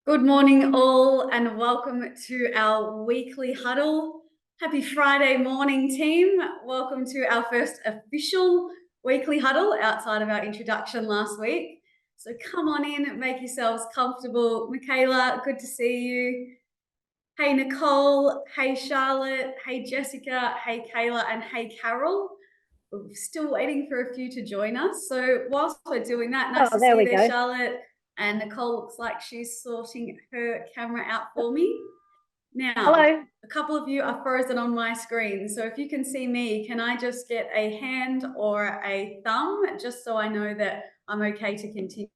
Good morning, all, and welcome to our weekly huddle. Happy Friday morning, team. Welcome to our first official weekly huddle outside of our introduction last week. So come on in, make yourselves comfortable. Michaela, good to see you. Hey, Nicole. Hey, Charlotte. Hey, Jessica. Hey, Kayla. And hey, Carol. We're still waiting for a few to join us. So whilst we're doing that, nice to see you there, Charlotte. And Nicole looks like she's sorting her camera out for me. Now, hello. A couple of you are frozen on my screen. So if you can see me, can I just get a hand or a thumb just so I know that I'm okay to continue?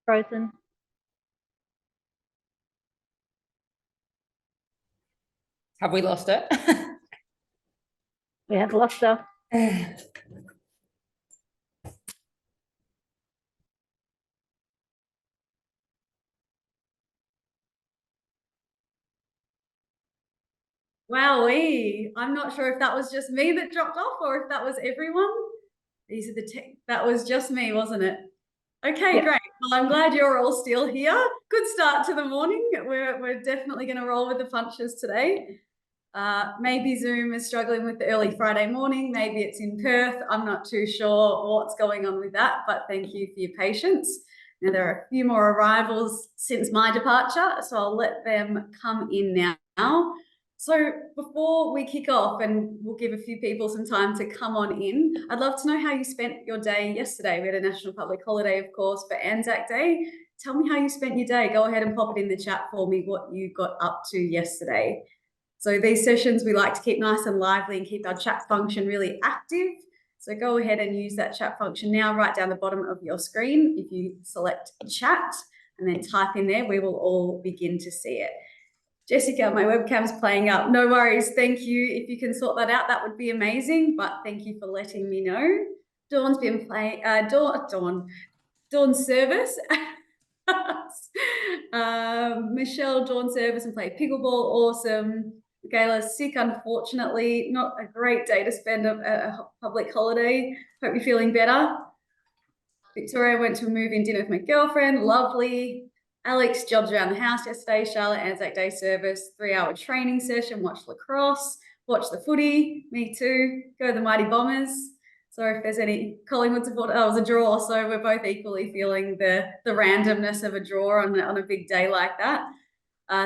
Frozen. Have we lost it? We have lost her. Wowee. I'm not sure if that was just me that dropped off or if that was everyone. These are that was just me, wasn't it? Okay, Yep. great. Well, I'm glad you're all still here. Good start to the morning. We're definitely going to roll with the punches today. Maybe Zoom is struggling with the early Friday morning. Maybe it's in Perth. I'm not too sure what's going on with that, but thank you for your patience. Now, there are a few more arrivals since my departure, so I'll let them come in now. So before we kick off, and we'll give a few people some time to come on in, I'd love to know how you spent your day yesterday. We had a national public holiday, of course, for Anzac Day. Tell me how you spent your day. Go ahead and pop it in the chat for me, what you got up to yesterday. So these sessions, we like to keep nice and lively and keep our chat function really active. So go ahead and use that chat function now, right down the bottom of your screen. If you select chat and then type in there, we will all begin to see it. Jessica, my webcam's playing up. No worries. Thank you. If you can sort that out, that would be amazing. But thank you for letting me know. Dawn's been playing, Dawn service. Michelle, Dawn service and play pickleball. Awesome. Michaela's sick, unfortunately. Not a great day to spend a public holiday. Hope you're feeling better. Victoria went to a move-in dinner with my girlfriend. Lovely. Alex, jobs around the house yesterday. Charlotte, Anzac Day service, 3-hour training session, watched lacrosse, watched the footy. Me too. Go the Mighty Bombers. Sorry if there's any Collingwood support. Oh, it was a draw, so we're both equally feeling the randomness of a draw on a big day like that.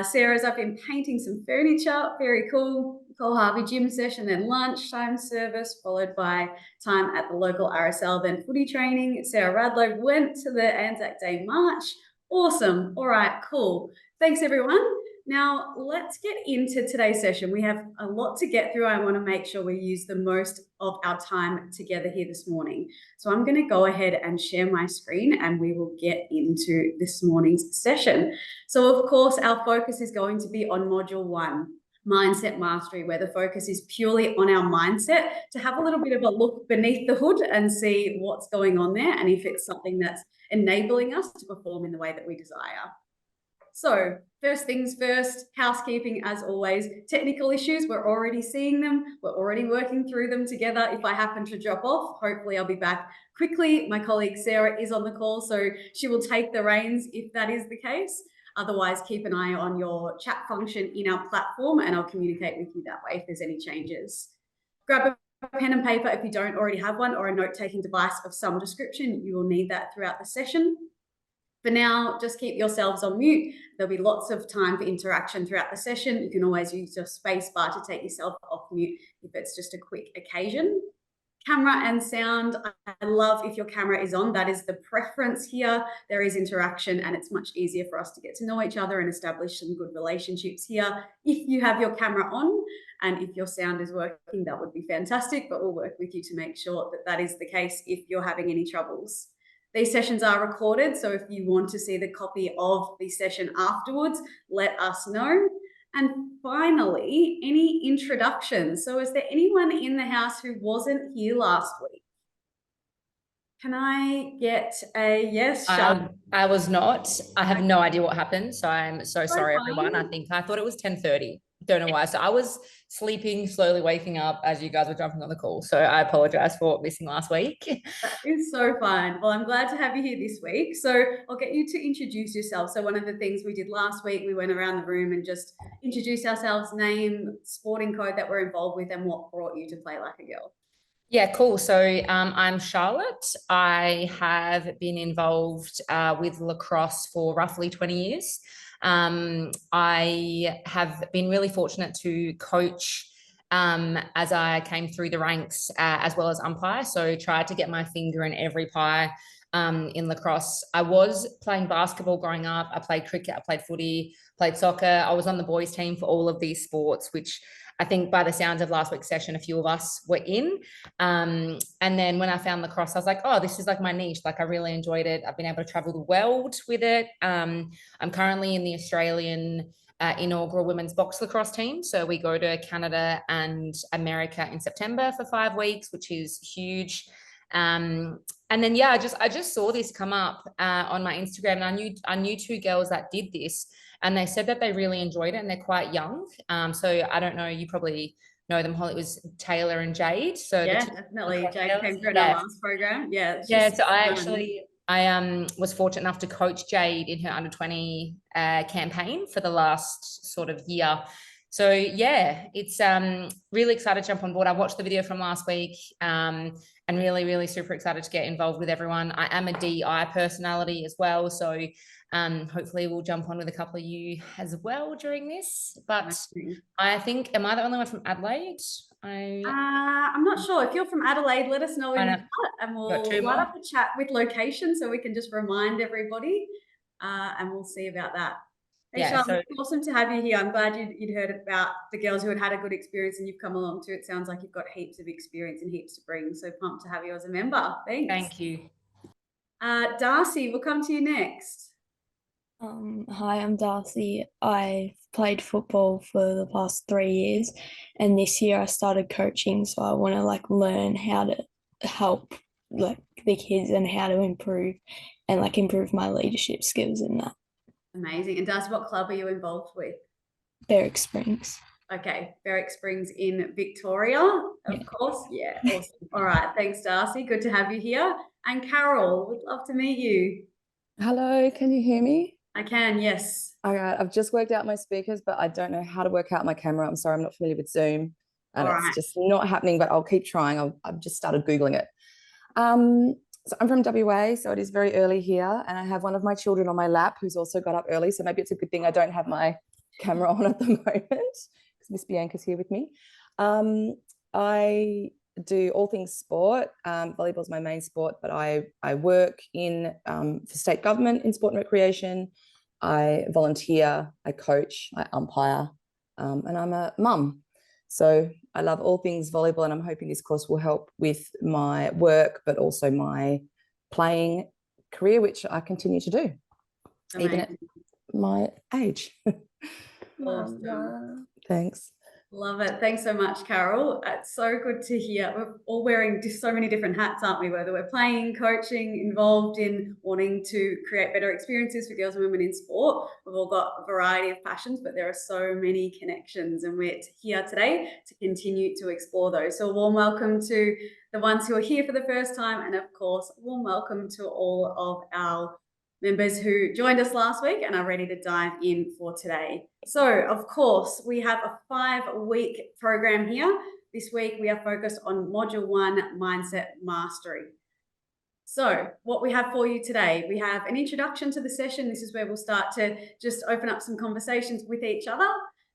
Sarah's up in painting some furniture. Very cool. Nicole Harvey gym session, then lunchtime service, followed by time at the local RSL, then footy training. Sarah Radlow went to the Anzac Day March. Awesome. All right, cool. Thanks, everyone. Now, let's get into today's session. We have a lot to get through. I want to make sure we use the most of our time together here this morning. So I'm going to go ahead and share my screen and we will get into this morning's session. So, of course, our focus is going to be on Module 1, Mindset Mastery, where the focus is purely on our mindset, to have a little bit of a look beneath the hood and see what's going on there and if it's something that's enabling us to perform in the way that we desire. So first things first, housekeeping as always. Technical issues, we're already seeing them. We're already working through them together. If I happen to drop off, hopefully I'll be back quickly. My colleague Sarah is on the call, so she will take the reins if that is the case. Otherwise, keep an eye on your chat function in our platform and I'll communicate with you that way if there's any changes. Grab a pen and paper if you don't already have one, or a note-taking device of some description. You will need that throughout the session. For now, just keep yourselves on mute. There'll be lots of time for interaction throughout the session. You can always use your space bar to take yourself off mute if it's just a quick occasion. Camera and sound, I love if your camera is on. That is the preference here. There is interaction and it's much easier for us to get to know each other and establish some good relationships here. If you have your camera on and if your sound is working, that would be fantastic, but we'll work with you to make sure that that is the case if you're having any troubles. These sessions are recorded, so if you want to see the copy of the session afterwards, let us know. And finally, any introductions? So is there anyone in the house who wasn't here last week? Can I get a yes? I was not. I have no idea what happened, so I'm so sorry, everyone. I thought it was 10:30. don't know why. So I was sleeping, slowly waking up as you guys were jumping on the call. So I apologize for missing last week. That is so fun. Well, I'm glad to have you here this week. So I'll get you to introduce yourself. So one of the things we did last week, we went around the room and just introduced ourselves, name, sporting code that we're involved with, and what brought you to Play Like a Girl. Yeah, cool. So I'm Charlotte. I have been involved with lacrosse for roughly 20 years. I have been really fortunate to coach as I came through the ranks as well as umpire. So tried to get my finger in every pie in lacrosse. I was playing basketball growing up. I played cricket, I played footy, played soccer. I was on the boys team for all of these sports, which I think by the sounds of last week's session, a few of us were in. And then when I found lacrosse, I was like, oh, this is like my niche. Like I really enjoyed it. I've been able to travel the world with it. I'm currently in the Australian inaugural women's box lacrosse team. So we go to Canada and America in September for 5 weeks, which is huge. And then yeah, I just saw this come up on my Instagram, and I knew 2 girls that did this, and they said that they really enjoyed it, and they're quite young. So I don't know, you probably know them, Holly. It was Taylor and Jade. So Yeah, definitely. Jade came through in our yeah. last program. Yeah, it's Yeah, just so fun. I was fortunate enough to coach Jade in her under 20 campaign for the last sort of year. So yeah, it's really excited to jump on board. I watched the video from last week and really super excited to get involved with everyone. I am a DI personality as well, so hopefully we'll jump on with a couple of you as well during this. But I think, am I the only one from Adelaide? I'm not sure. If you're from Adelaide, let us know in the chat and we'll light up a chat with location so we can just remind everybody and we'll see about that. Hey, Yeah, Charlotte, it's awesome to have you here. I'm glad you'd heard about the girls who had a good experience and you've come along too. It sounds like you've got heaps of experience and heaps to bring. So pumped to have you as a member. Thanks. Thank you. Darcy, we'll come to you next. Hi, I'm Darcy. I've played football for the past 3 years, and this year I started coaching, so I want to like learn how to help like the kids and how to improve and like improve my leadership skills in that. Amazing. And Darcy, what club are you involved with? Berwick Springs. Okay, Berwick Springs in Victoria, of course. Yeah, awesome. All right, thanks, Darcy. Good to have you here. And Carol, would love to meet you. Hello, can you hear me? I can, yes. All right, I've just worked out my speakers, but I don't know how to work out my camera. I'm sorry, I'm not familiar with Zoom, and it's just not happening, but I'll keep trying. I've just started Googling it. So I'm from WA, so it is very early here, and I have one of my children on my lap who's also got up early, so maybe it's a good thing I don't have my camera on at the moment, because Miss Bianca's here with me. I do all things sport. Volleyball is my main sport, but I work in for state government in sport and recreation. I volunteer, I coach, I umpire, and I'm a mum. So I love all things volleyball, and I'm hoping this course will help with my work, but also my playing career, which I continue to do, even at my age. Awesome. Thanks. Love it. Thanks so much, Carol. It's so good to hear. We're all wearing just so many different hats, aren't we? Whether we're playing, coaching, involved in wanting to create better experiences for girls and women in sport. We've all got a variety of passions, but there are so many connections, and we're here today to continue to explore those. So a warm welcome to the ones who are here for the first time, and of course, a warm welcome to all of our members who joined us last week and are ready to dive in for today. So, of course, we have a 5-week program here. This week, we are focused on Module 1, Mindset Mastery. So, what we have for you today, we have an introduction to the session. This is where we'll start to just open up some conversations with each other.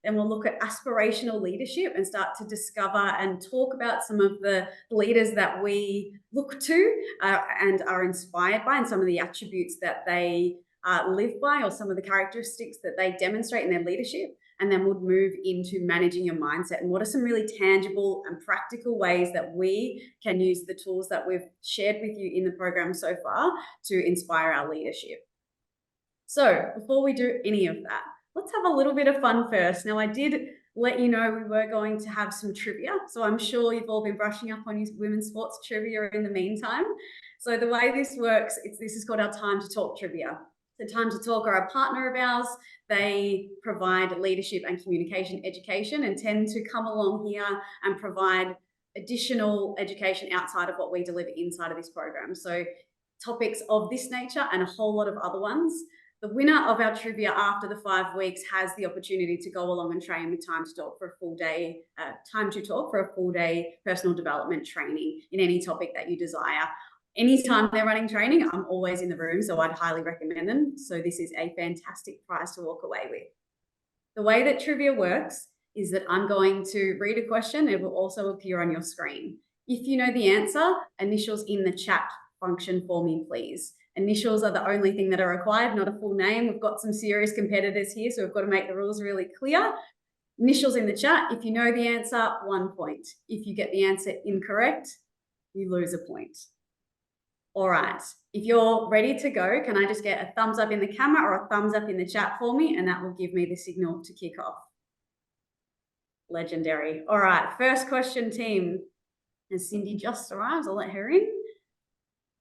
Then we'll look at aspirational leadership and start to discover and talk about some of the leaders that we look to and are inspired by, and some of the attributes that they live by, or some of the characteristics that they demonstrate in their leadership. And then we'll move into managing your mindset and what are some really tangible and practical ways that we can use the tools that we've shared with you in the program so far to inspire our leadership. So before we do any of that, let's have a little bit of fun first. Now, I did let you know we were going to have some trivia, so I'm sure you've all been brushing up on your women's sports trivia in the meantime. So the way this works, this is called our Time to Talk trivia. So Time to Talk are a partner of ours. They provide leadership and communication education and tend to come along here and provide additional education outside of what we deliver inside of this program. So topics of this nature and a whole lot of other ones. The winner of our trivia after the 5 weeks has the opportunity to go along and train with Time to Talk for a full day, Time to Talk for a full day personal development training in any topic that you desire. Anytime they're running training, I'm always in the room, so I'd highly recommend them. So this is a fantastic prize to walk away with. The way that trivia works is that I'm going to read a question. It will also appear on your screen. If you know the answer, initials in the chat function for me, please. Initials are the only thing that are required, not a full name. We've got some serious competitors here, so we've got to make the rules really clear. Initials in the chat. If you know the answer, 1 point. If you get the answer incorrect, you lose a point. All right, if you're ready to go, can I just get a thumbs up in the camera or a thumbs up in the chat for me? And that will give me the signal to kick off. Legendary. All right, first question, team. As Cindy just arrives, I'll let her in.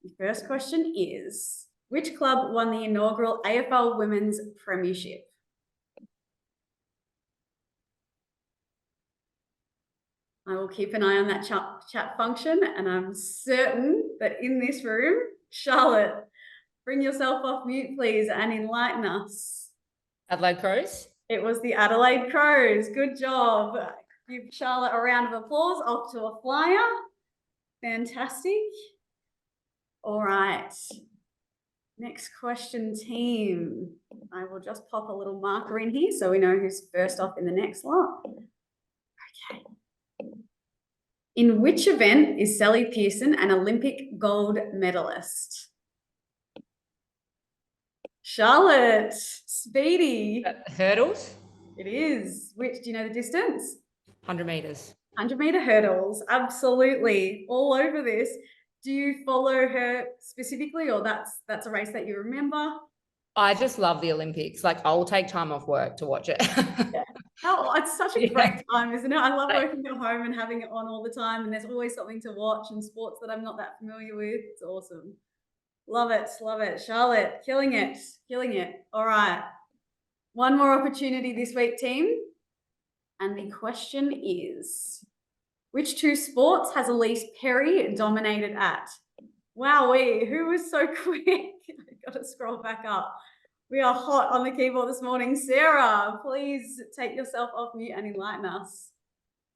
The first question is, which club won the inaugural AFL Women's Premiership? I will keep an eye on that chat function, and I'm certain that in this room, Charlotte, bring yourself off mute, please, and enlighten us. Adelaide Crows. It was the Adelaide Crows. Good job. Give Charlotte a round of applause. Off to a flyer. Fantastic. All right. Next question, team. I will just pop a little marker in here so we know who's first off in the next lot. Okay. In which event is Sally Pearson an Olympic gold medalist? Charlotte, speedy. Hurdles. It is. Which, do you know the distance? 100 meters. 100-meter hurdles. Absolutely. All over this. Do you follow her specifically, or that's a race that you remember? I just love the Olympics. Like, I'll take time off work to watch it. Yeah. Oh, it's such a great time, isn't it? I love working at home and having it on all the time, and there's always something to watch and sports that I'm not that familiar with. It's awesome. Love it. Love it. Charlotte, killing it. Killing it. All right. One more opportunity this week, team. And the question is, which 2 sports has Elise Perry dominated at? Wowee, who was so quick? I've got to scroll back up. We are hot on the keyboard this morning. Sarah, please take yourself off mute and enlighten us.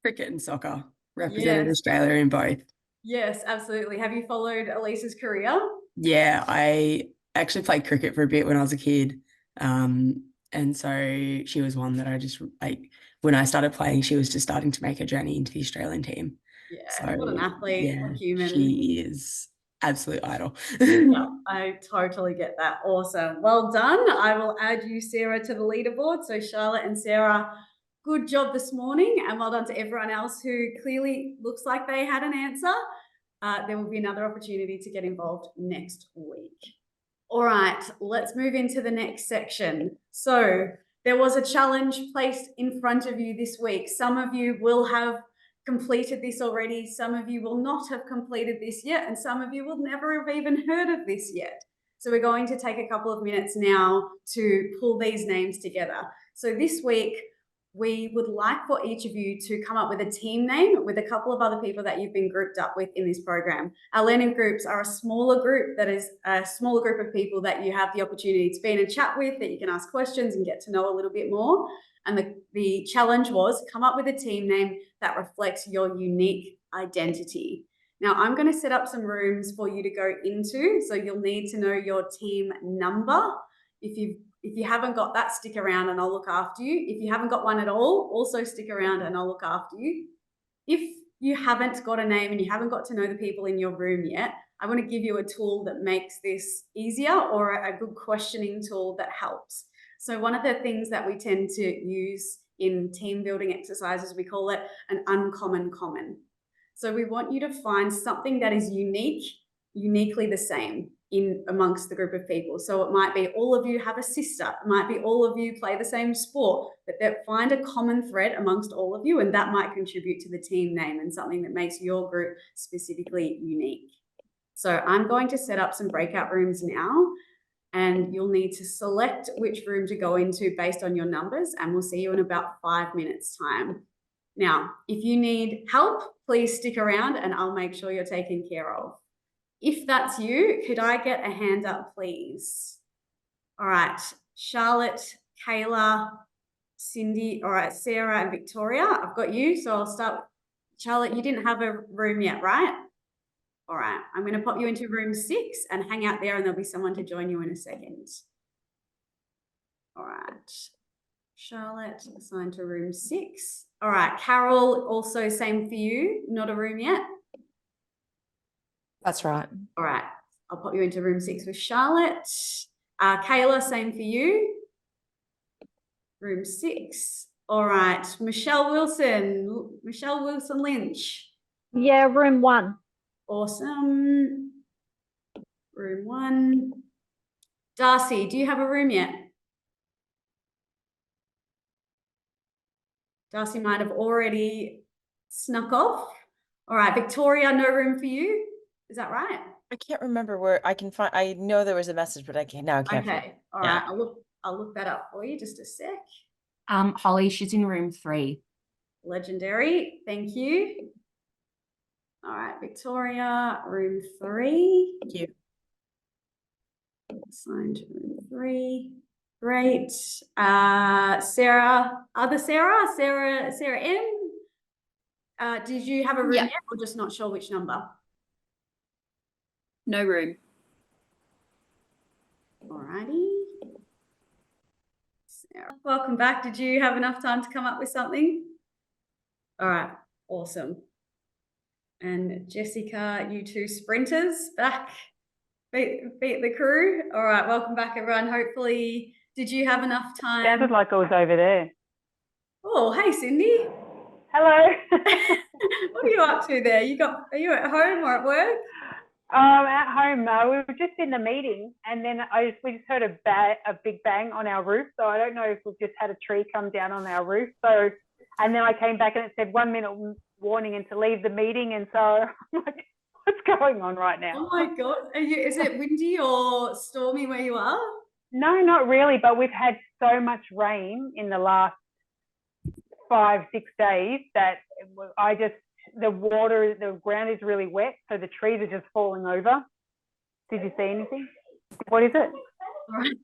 Cricket and soccer. Represented Yes. Australia in both. Yes, absolutely. Have you followed Elise's career? Yeah, I actually played cricket for a bit when I was a kid. And so she was one that I just, like, when I started playing, she was just starting to make her journey into the Australian team. Yeah, So, what an athlete, yeah, what a human. she is absolute idol. Yeah, I totally get that. Awesome. Well done. I will add you, Sarah, to the leaderboard. So Charlotte and Sarah, good job this morning, and well done to everyone else who clearly looks like they had an answer. There will be another opportunity to get involved next week. All right, let's move into the next section. So there was a challenge placed in front of you this week. Some of you will have completed this already. Some of you will not have completed this yet, and some of you will never have even heard of this yet. So we're going to take a couple of minutes now to pull these names together. So this week, we would like for each of you to come up with a team name with a couple of other people that you've been grouped up with in this program. Our learning groups are a smaller group that is a smaller group of people that you have the opportunity to be in a chat with, that you can ask questions and get to know a little bit more. And the challenge was come up with a team name that reflects your unique identity. Now, I'm going to set up some rooms for you to go into, so you'll need to know your team number. If you haven't got that, stick around and I'll look after you. If you haven't got one at all, also stick around and I'll look after you. If you haven't got a name and you haven't got to know the people in your room yet, I want to give you a tool that makes this easier, or a good questioning tool that helps. So one of the things that we tend to use in team building exercises, we call it an uncommon common. So we want you to find something that is uniquely the same in amongst the group of people. So it might be all of you have a sister, it might be all of you play the same sport, but find a common thread amongst all of you, and that might contribute to the team name and something that makes your group specifically unique. So I'm going to set up some breakout rooms now, and you'll need to select which room to go into based on your numbers, and we'll see you in about 5 minutes time. Now, if you need help, please stick around and I'll make sure you're taken care of. If that's you, could I get a hand up, please? All right, Charlotte, Kayla, Cindy, all right, Sarah and Victoria, I've got you. So I'll start. Charlotte, you didn't have a room yet, right? All right, I'm going to pop you into room 6 and hang out there, and there'll be someone to join you in a second. All right, Charlotte, assigned to room 6. All right, Carol, also same for you, not a room yet? That's right. All right, I'll pop you into room 6 with Charlotte. Kayla, same for you. Room 6. All right, Michelle Wilson Lynch. Yeah, room 1. Awesome. Room 1. Darcy, do you have a room yet? Darcy might have already snuck off. All right, Victoria, no room for you. Is that right? I can't remember where I can find. I know there was a message, but I can't find Okay. it. All right. I'll look that up for you. Just a sec. Holly, she's in room 3. Legendary. Thank you. All right, Victoria, room 3. Thank you. Assigned to room 3. Great. Sarah, Sarah M. Did you have a room yet, or just not sure which number? No room. Alrighty. Sarah, welcome back. Did you have enough time to come up with something? All right, awesome. And Jessica, you two sprinters back. Beat the crew. All right, welcome back, everyone. Hopefully, did you have enough time? Sounded like I was over there. Oh, hey, Cindy. Hello. What are you up to there? Are you at home or at work? At home, we were just in the meeting, and then we just heard a big bang on our roof. So I don't know if we've just had a tree come down on our roof. So, and then I came back and it said 1 minute warning and to leave the meeting. And so I'm like, what's going on right now? Oh my God. Is it windy or stormy where you are? No, not really. But we've had so much rain in the last 5-6 days that the ground is really wet, so the trees are just falling over. Did you see anything? What is it? All right.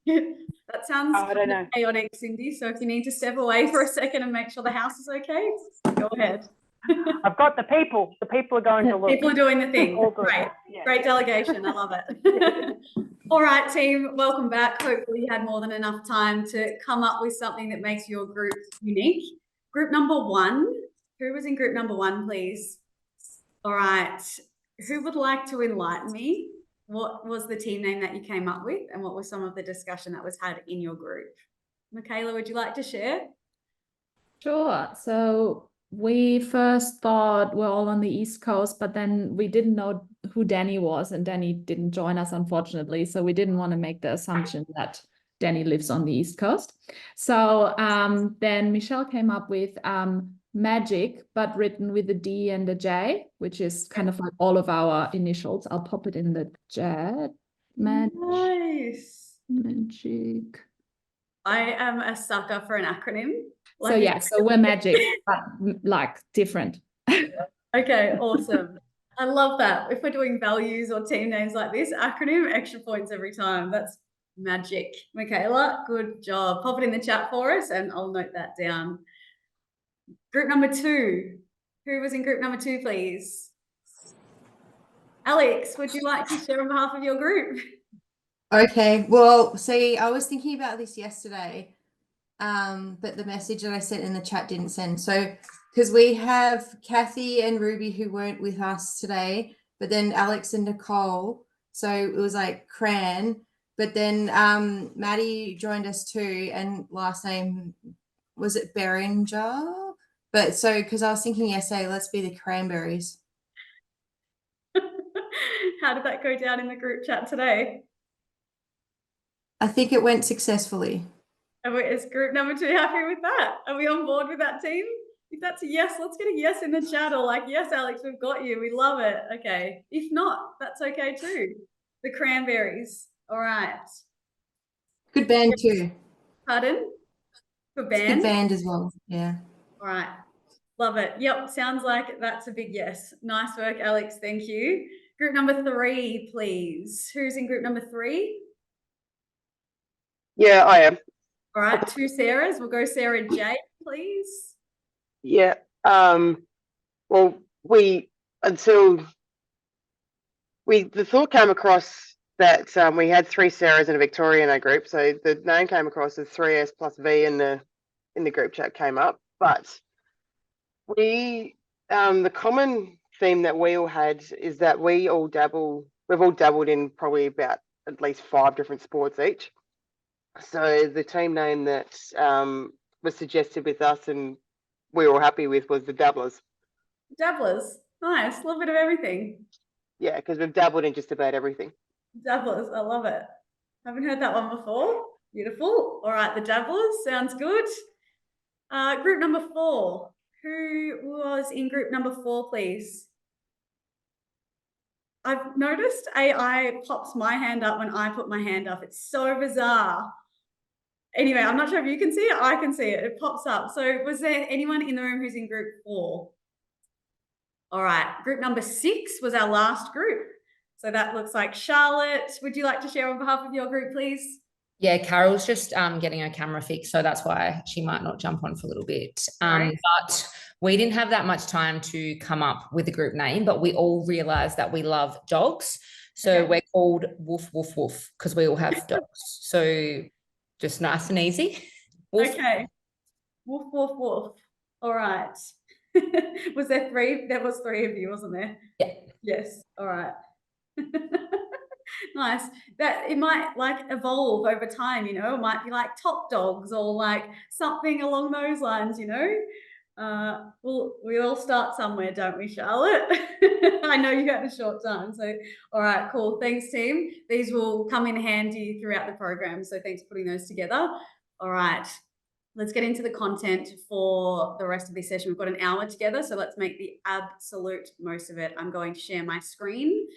That sounds I don't know. chaotic, Cindy. So if you need to step away for a second and make sure the house is okay, go ahead. I've got the people. The people are going to look. People are doing the thing. All good. Great. Yeah. Great delegation. I love it. All right, team, welcome back. Hopefully you had more than enough time to come up with something that makes your group unique. Group number 1. Who was in group number 1, please? All right. Who would like to enlighten me? What was the team name that you came up with, and what was some of the discussion that was had in your group? Michaela, would you like to share? Sure. So we first thought we're all on the East Coast, but then we didn't know who Danny was, and Danny didn't join us, unfortunately. So we didn't want to make the assumption that Danny lives on the East Coast. So then Michelle came up with Magic, but written with a D and a J, which is kind of like all of our initials. I'll pop it in the chat. Nice. Magic. I am a sucker for an acronym. So yeah, so we're Magic, but like different. Okay, awesome. I love that. If we're doing values or team names like this, acronym, extra points every time. That's magic. Michaela, good job. Pop it in the chat for us and I'll note that down. Group number 2. Who was in group number 2, please? Alex, would you like to share on behalf of your group? Okay, well, see, I was thinking about this yesterday, but the message that I sent in the chat didn't send. So, because we have Kathy and Ruby who weren't with us today, but then Alex and Nicole. So it was like Cran, but then Maddie joined us too, and last name, was it Beringer? But so, because I was thinking yesterday, let's be the Cranberries. How did that go down in the group chat today? I think it went successfully. Is group number 2 happy with that? Are we on board with that, team? If that's a yes, let's get a yes in the chat, or like, yes, Alex, we've got you. We love it. Okay. If not, that's okay too. The Cranberries. All right. Good band too. Pardon? Good It's a band? good band as well. Yeah. All right. Love it. Yep. Sounds like that's a big yes. Nice work, Alex. Thank you. Group number 3, please. Who's in group number 3? Yeah, I am. All right. 2 Sarahs. We'll go Sarah J, please. Yeah. Well, the thought came across that we had 3 Sarahs and a Victoria in our group, so the name came across as 3S plus V in the group chat came up. But the common theme that we all had is that we've all dabbled in probably about at least 5 different sports each. So the team name that was suggested with us and we were all happy with was the Dabblers. Dabblers. Nice. A little bit of everything. Yeah, because we've dabbled in just about everything. Dabblers. I love it. Haven't heard that one before. Beautiful. All right. The Dabblers. Sounds good. Group number 4. Who was in group number 4, please? I've noticed AI pops my hand up when I put my hand up. It's so bizarre. Anyway, I'm not sure if you can see it. I can see it. It pops up. So was there anyone in the room who's in group 4? All right. Group number 6 was our last group. So that looks like Charlotte. Would you like to share on behalf of your group, please? Yeah, Carol's just getting her camera fixed, so that's why she might not jump on for a little bit. Right. But we didn't have that much time to come up with the group name, but we all realized that we love dogs. So Okay. we're called Woof Woof Woof because we all have dogs. So just nice and easy. Woof. Okay. Woof, woof, woof. All right. Was there 3? There was 3 of you, wasn't there? Yeah. Yes. All right. Nice. That it might like evolve over time, you know, it might be like Top Dogs or like something along those lines, you know. We all start somewhere, don't we, Charlotte? I know you got a short time. So all right, cool. Thanks, team. These will come in handy throughout the program. So thanks for putting those together. All right. Let's get into the content for the rest of this session. We've got an hour together, so let's make the absolute most of it. I'm going to share my screen.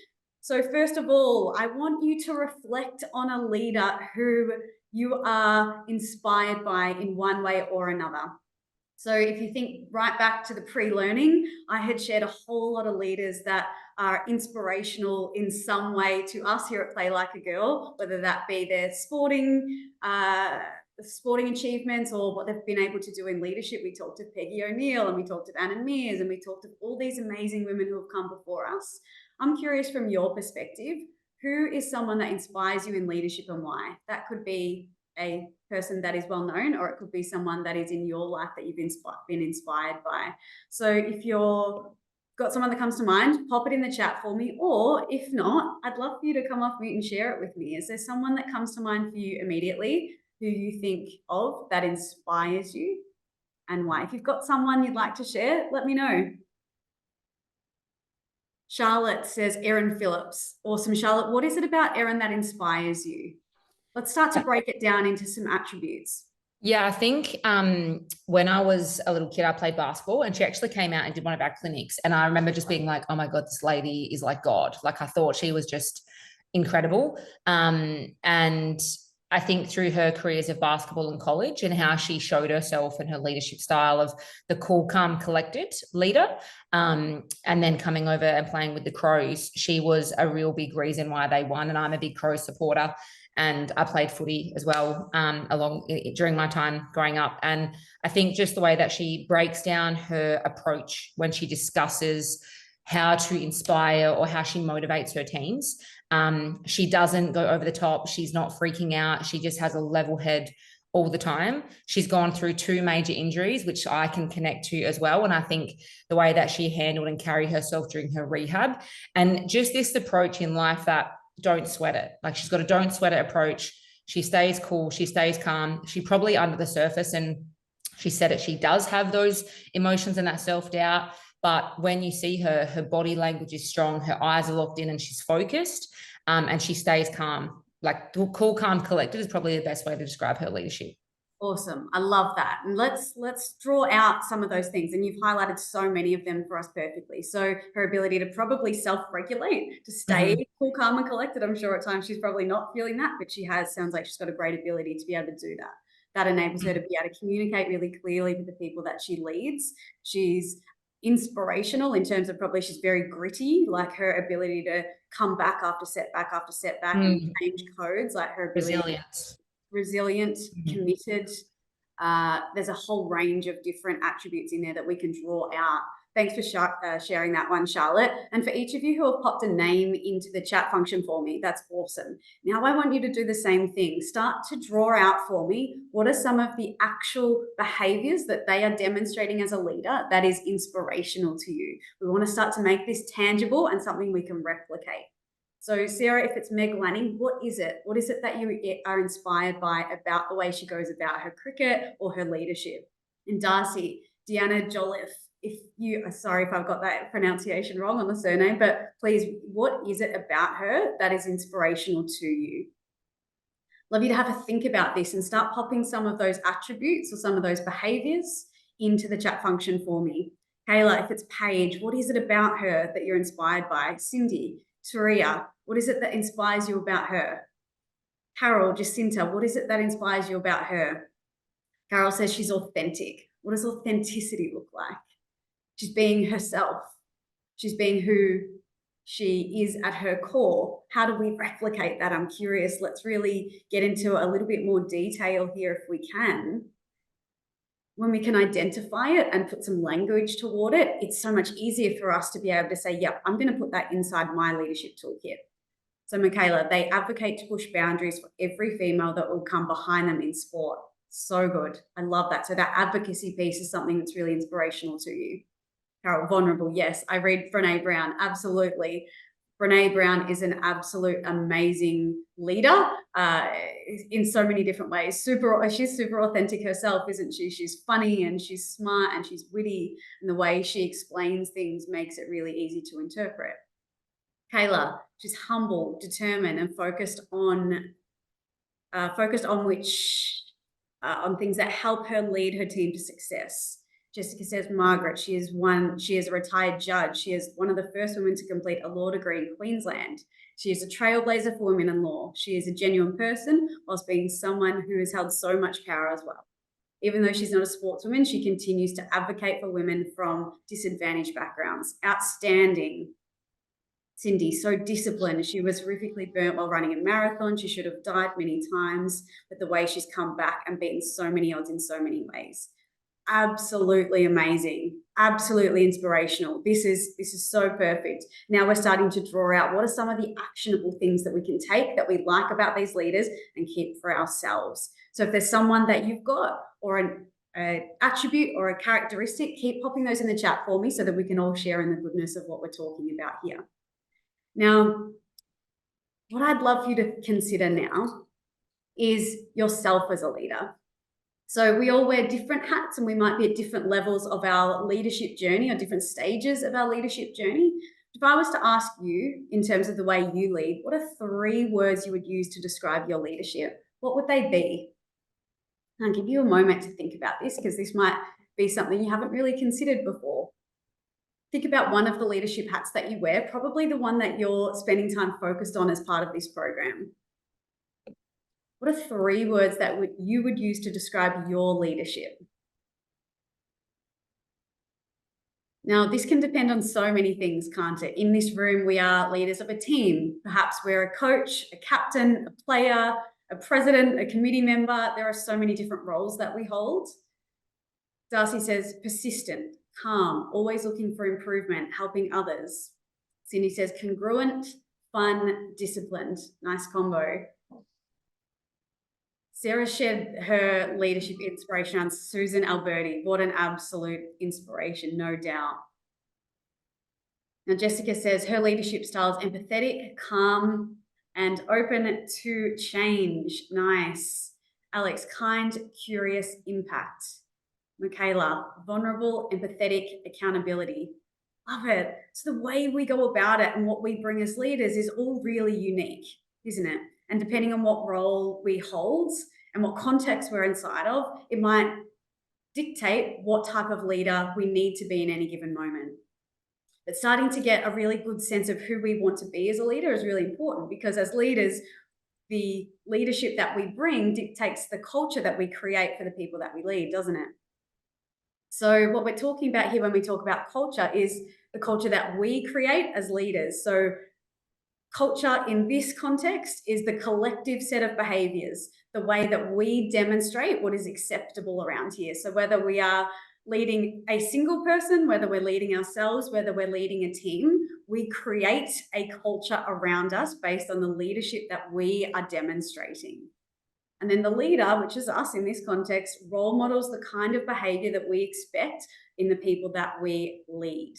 So first of all, I want you to reflect on a leader who you are inspired by in one way or another. So if you think right back to the pre-learning, I had shared a whole lot of leaders that are inspirational in some way to us here at Play Like a Girl, whether that be their sporting achievements or what they've been able to do in leadership. We talked of Peggy O'Neill and we talked of Anna Mears and we talked of all these amazing women who have come before us. I'm curious from your perspective, who is someone that inspires you in leadership and why? That could be a person that is well known, or it could be someone that is in your life that you've been inspired by. So if you're got someone that comes to mind, pop it in the chat for me, or if not, I'd love for you to come off mute and share it with me. Is there someone that comes to mind for you immediately who you think of that inspires you and why? If you've got someone you'd like to share, let me know. Charlotte says Erin Phillips. Awesome, Charlotte. What is it about Erin that inspires you? Let's start to break it down into some attributes. Yeah, I think when I was a little kid, I played basketball and she actually came out and did one of our clinics. And I remember just being like, oh my God, this lady is like God. Like I thought she was just incredible. And I think through her careers of basketball and college and how she showed herself and her leadership style of the cool, calm, collected leader, and then coming over and playing with the Crows, she was a real big reason why they won. And I'm a big Crows supporter. And I played footy as well during my time growing up. And I think just the way that she breaks down her approach when she discusses how to inspire or how she motivates her teams. She doesn't go over the top. She's not freaking out. She just has a level head all the time. She's gone through 2 major injuries, which I can connect to as well. And I think the way that she handled and carried herself during her rehab and just this approach in life that don't sweat it. Like she's got a don't sweat it approach. She stays cool. She stays calm. She probably under the surface, and she said it, she does have those emotions and that self-doubt. But when you see her, her body language is strong. Her eyes are locked in and she's focused, and she stays calm. Like cool, calm, collected is probably the best way to describe her leadership. Awesome. I love that. And let's draw out some of those things. And you've highlighted so many of them for us perfectly. So her ability to probably self-regulate, to stay cool, calm, and collected. I'm sure at times she's probably not feeling that, but sounds like she's got a great ability to be able to do that. That enables her to be able to communicate really clearly with the people that she leads. She's inspirational in terms of probably she's very gritty, like her ability to come back after setback and change codes, like her ability resilient, committed. There's a whole range of different attributes in there that we can draw out. Thanks for sharing that one, Charlotte. And for each of you who have popped a name into the chat function for me, that's awesome. Now I want you to do the same thing. Start to draw out for me what are some of the actual behaviors that they are demonstrating as a leader that is inspirational to you. We want to start to make this tangible and something we can replicate. So Sarah, if it's Meg Lanning, what is it? What is it that you are inspired by about the way she goes about her cricket or her leadership? And Darcy, Deanna Jolliffe, sorry if I've got that pronunciation wrong on the surname, but please, what is it about her that is inspirational to you? Love you to have a think about this and start popping some of those attributes or some of those behaviors into the chat function for me. Kayla, if it's Paige, what is it about her that you're inspired by? Cindy, Taria, what is it that inspires you about her? Carol, Jacinta, what is it that inspires you about her? Carol says she's authentic. What does authenticity look like? She's being herself. She's being who she is at her core. How do we replicate that? I'm curious. Let's really get into a little bit more detail here if we can. When we can identify it and put some language toward it, it's so much easier for us to be able to say, yep, I'm going to put that inside my leadership toolkit. So Michaela, they advocate to push boundaries for every female that will come behind them in sport. So good. I love that. So that advocacy piece is something that's really inspirational to you. Carol, vulnerable. Yes. I read Brene Brown. Absolutely. Brene Brown is an absolute amazing leader in so many different ways. She's super authentic herself, isn't she? She's funny and she's smart and she's witty, and the way she explains things makes it really easy to interpret. Kayla, she's humble, determined, and focused on things that help her lead her team to success. Jessica says Margaret, she is a retired judge. She is one of the first women to complete a law degree in Queensland. She is a trailblazer for women in law. She is a genuine person whilst being someone who has held so much power as well. Even though she's not a sportswoman, she continues to advocate for women from disadvantaged backgrounds. Outstanding. Cindy, so disciplined. She was horrifically burnt while running a marathon. She should have died many times, but the way she's come back and beaten so many odds in so many ways. Absolutely amazing. Absolutely inspirational. This is so perfect. Now we're starting to draw out what are some of the actionable things that we can take that we like about these leaders and keep for ourselves. So if there's someone that you've got or an attribute or a characteristic, keep popping those in the chat for me so that we can all share in the goodness of what we're talking about here. Now, what I'd love for you to consider now is yourself as a leader. So we all wear different hats and we might be at different levels of our leadership journey or different stages of our leadership journey. If I was to ask you, in terms of the way you lead, what are 3 words you would use to describe your leadership? What would they be? I'll give you a moment to think about this because this might be something you haven't really considered before. Think about one of the leadership hats that you wear, probably the one that you're spending time focused on as part of this program. What are 3 words that you would use to describe your leadership? Now, this can depend on so many things, can't it? In this room, we are leaders of a team. Perhaps we're a coach, a captain, a player, a president, a committee member. There are so many different roles that we hold. Darcy says persistent, calm, always looking for improvement, helping others. Cindy says congruent, fun, disciplined. Nice combo. Sarah shared her leadership inspiration on Susan Alberti. What an absolute inspiration, no doubt. Now, Jessica says her leadership style is empathetic, calm, and open to change. Nice. Alex, kind, curious, impact. Michaela, vulnerable, empathetic, accountability. Love it. So the way we go about it and what we bring as leaders is all really unique, isn't it? And depending on what role we hold and what context we're inside of, it might dictate what type of leader we need to be in any given moment. But starting to get a really good sense of who we want to be as a leader is really important, because as leaders, the leadership that we bring dictates the culture that we create for the people that we lead, doesn't it? So what we're talking about here when we talk about culture is the culture that we create as leaders. So culture in this context is the collective set of behaviors, the way that we demonstrate what is acceptable around here. So whether we are leading a single person, whether we're leading ourselves, whether we're leading a team, we create a culture around us based on the leadership that we are demonstrating. And then the leader, which is us in this context, role models the kind of behavior that we expect in the people that we lead.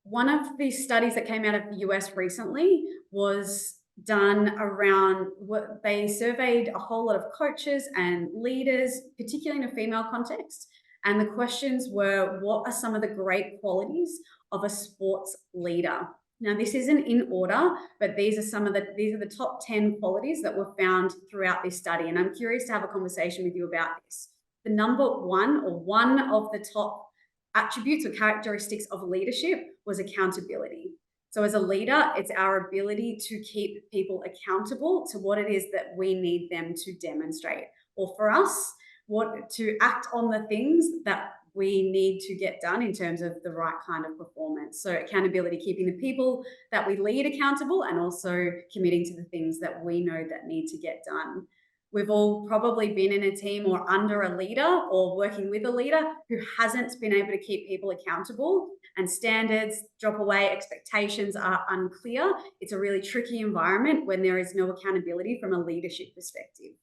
One of the studies that came out of the US recently was done around what they surveyed a whole lot of coaches and leaders, particularly in a female context. And the questions were, what are some of the great qualities of a sports leader? Now, this isn't in order, but these are the top 10 qualities that were found throughout this study. And I'm curious to have a conversation with you about this. The number one, or one of the top attributes or characteristics of leadership, was accountability. So as a leader, it's our ability to keep people accountable to what it is that we need them to demonstrate, or for us, to act on the things that we need to get done in terms of the right kind of performance. So accountability, keeping the people that we lead accountable, and also committing to the things that we know that need to get done. We've all probably been in a team or under a leader or working with a leader who hasn't been able to keep people accountable, and standards drop away, expectations are unclear. It's a really tricky environment when there is no accountability from a leadership perspective.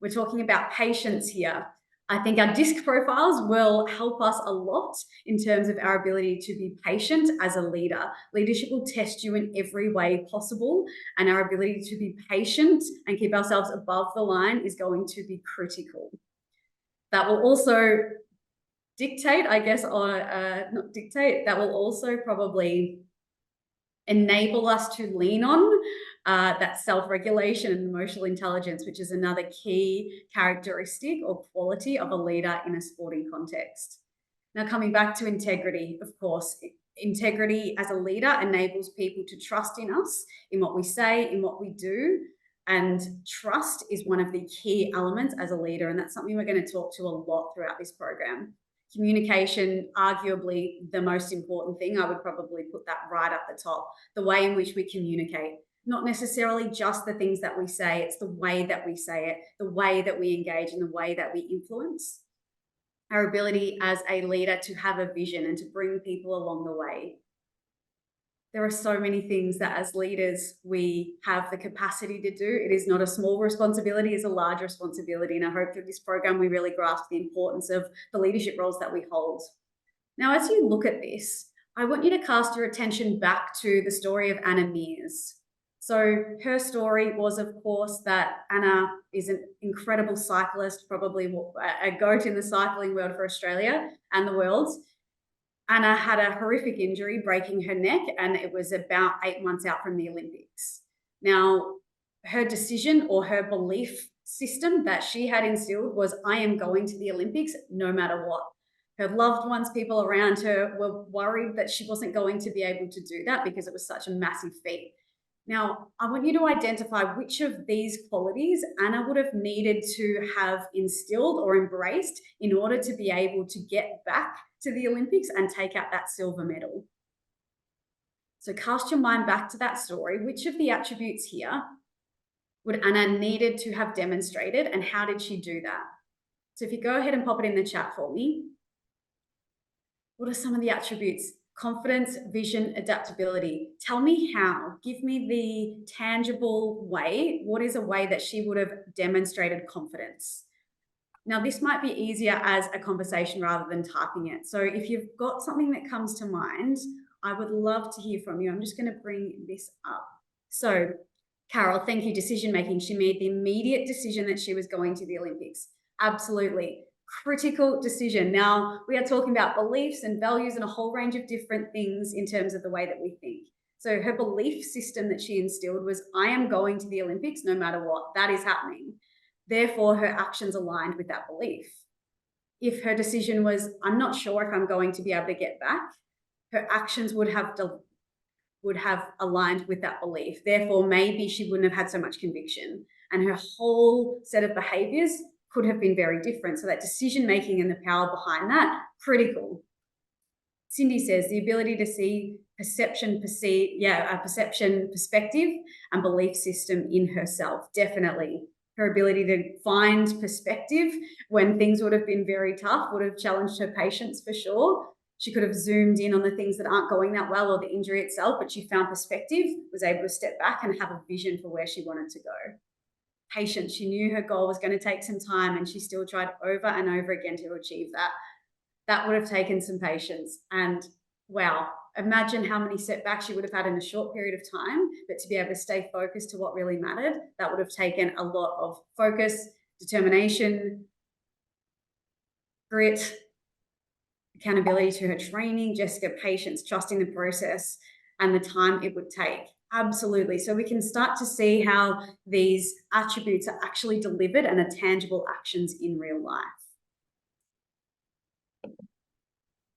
We're talking about patience here. I think our DISC profiles will help us a lot in terms of our ability to be patient as a leader. Leadership will test you in every way possible, and our ability to be patient and keep ourselves above the line is going to be critical. That will also dictate, I guess, not dictate, that will also probably enable us to lean on that self-regulation and emotional intelligence, which is another key characteristic or quality of a leader in a sporting context. Now, coming back to integrity, of course, integrity as a leader enables people to trust in us, in what we say, in what we do. And trust is one of the key elements as a leader. And that's something we're going to talk to a lot throughout this program. Communication, arguably the most important thing. I would probably put that right at the top. The way in which we communicate, not necessarily just the things that we say, it's the way that we say it, the way that we engage, and the way that we influence. Our ability as a leader to have a vision and to bring people along the way. There are so many things that as leaders we have the capacity to do. It is not a small responsibility, it's a large responsibility. And I hope through this program we really grasp the importance of the leadership roles that we hold. Now, as you look at this, I want you to cast your attention back to the story of Anna Meares. So her story was, of course, that Anna is an incredible cyclist, probably a goat in the cycling world for Australia and the world. Anna had a horrific injury, breaking her neck, and it was about 8 months out from the Olympics. Now, her decision or her belief system that she had instilled was, I am going to the Olympics no matter what. Her loved ones, people around her, were worried that she wasn't going to be able to do that because it was such a massive feat. Now, I want you to identify which of these qualities Anna would have needed to have instilled or embraced in order to be able to get back to the Olympics and take out that silver medal. So cast your mind back to that story. Which of the attributes here would Anna needed to have demonstrated, and how did she do that? So if you go ahead and pop it in the chat for me. What are some of the attributes? Confidence, vision, adaptability. Tell me how. Give me the tangible way. What is a way that she would have demonstrated confidence? Now, this might be easier as a conversation rather than typing it. So if you've got something that comes to mind, I would love to hear from you. I'm just going to bring this up. So, Carol, thank you. Decision making. She made the immediate decision that she was going to the Olympics. Absolutely. Critical decision. Now, we are talking about beliefs and values and a whole range of different things in terms of the way that we think. So her belief system that she instilled was, I am going to the Olympics no matter what. That is happening. Therefore, her actions aligned with that belief. If her decision was, I'm not sure if I'm going to be able to get back, her actions would have aligned with that belief. Therefore, maybe she wouldn't have had so much conviction, and her whole set of behaviors could have been very different. So that decision making and the power behind that, critical. Cindy says the ability to see perception, perspective, and belief system in herself. Definitely. Her ability to find perspective when things would have been very tough would have challenged her patience for sure. She could have zoomed in on the things that aren't going that well or the injury itself, but she found perspective, was able to step back and have a vision for where she wanted to go. Patience. She knew her goal was going to take some time, and she still tried over and over again to achieve that. That would have taken some patience. And wow, imagine how many setbacks she would have had in a short period of time, but to be able to stay focused to what really mattered, that would have taken a lot of focus, determination, grit, accountability to her training, Jessica, patience, trusting the process and the time it would take. Absolutely. So we can start to see how these attributes are actually delivered and are tangible actions in real life.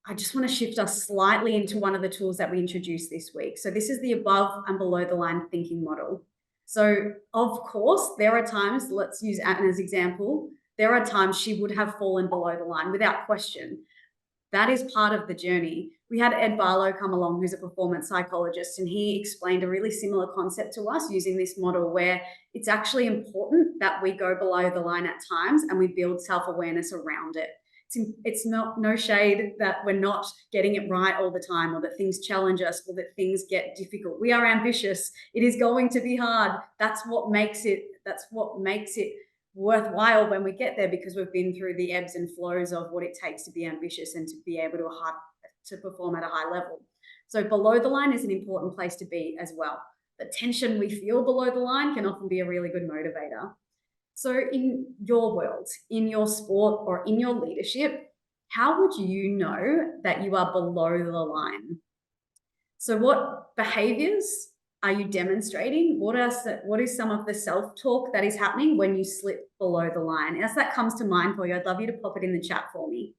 I just want to shift us slightly into one of the tools that we introduced this week. So this is the above and below the line thinking model. So of course, there are times, let's use Anna as example, there are times she would have fallen below the line without question. That is part of the journey. We had Ed Barlow come along, who's a performance psychologist, and he explained a really similar concept to us using this model where it's actually important that we go below the line at times and we build self-awareness around it. It's not no shade that we're not getting it right all the time, or that things challenge us, or that things get difficult. We are ambitious. It is going to be hard. That's what makes it worthwhile when we get there, because we've been through the ebbs and flows of what it takes to be ambitious and to be able to perform at a high level. So below the line is an important place to be as well. The tension we feel below the line can often be a really good motivator. So in your world, in your sport, or in your leadership, how would you know that you are below the line? So what behaviors are you demonstrating? What is some of the self-talk that is happening when you slip below the line? As that comes to mind for you, I'd love you to pop it in the chat for me.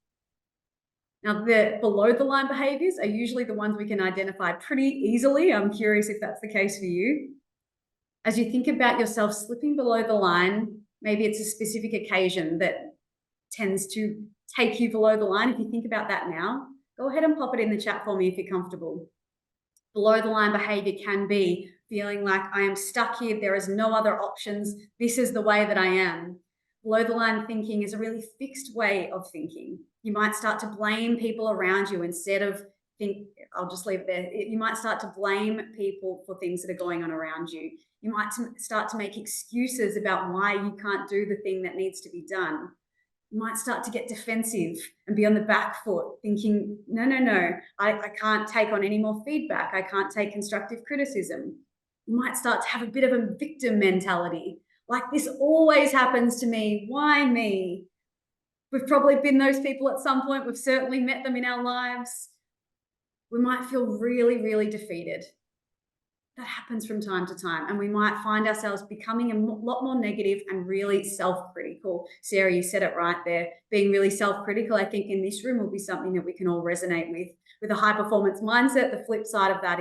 Now, the below the line behaviors are usually the ones we can identify pretty easily. I'm curious if that's the case for you. As you think about yourself slipping below the line, maybe it's a specific occasion that tends to take you below the line. If you think about that now, go ahead and pop it in the chat for me if you're comfortable. Below the line behavior can be feeling like I am stuck here, there is no other options, this is the way that I am. Below the line thinking is a really fixed way of thinking. You might start to blame people around you instead of I'll just leave it there. You might start to blame people for things that are going on around you. You might start to make excuses about why you can't do the thing that needs to be done. You might start to get defensive and be on the back foot thinking, no, I can't take on any more feedback. I can't take constructive criticism. You might start to have a bit of a victim mentality. Like, this always happens to me. Why me? We've probably been those people at some point. We've certainly met them in our lives. We might feel really, really defeated. That happens from time to time, and we might find ourselves becoming a lot more negative and really self-critical. Sarah, you said it right there. Being really self-critical, I think in this room will be something that we can all resonate with. With a high-performance mindset, the flip side of that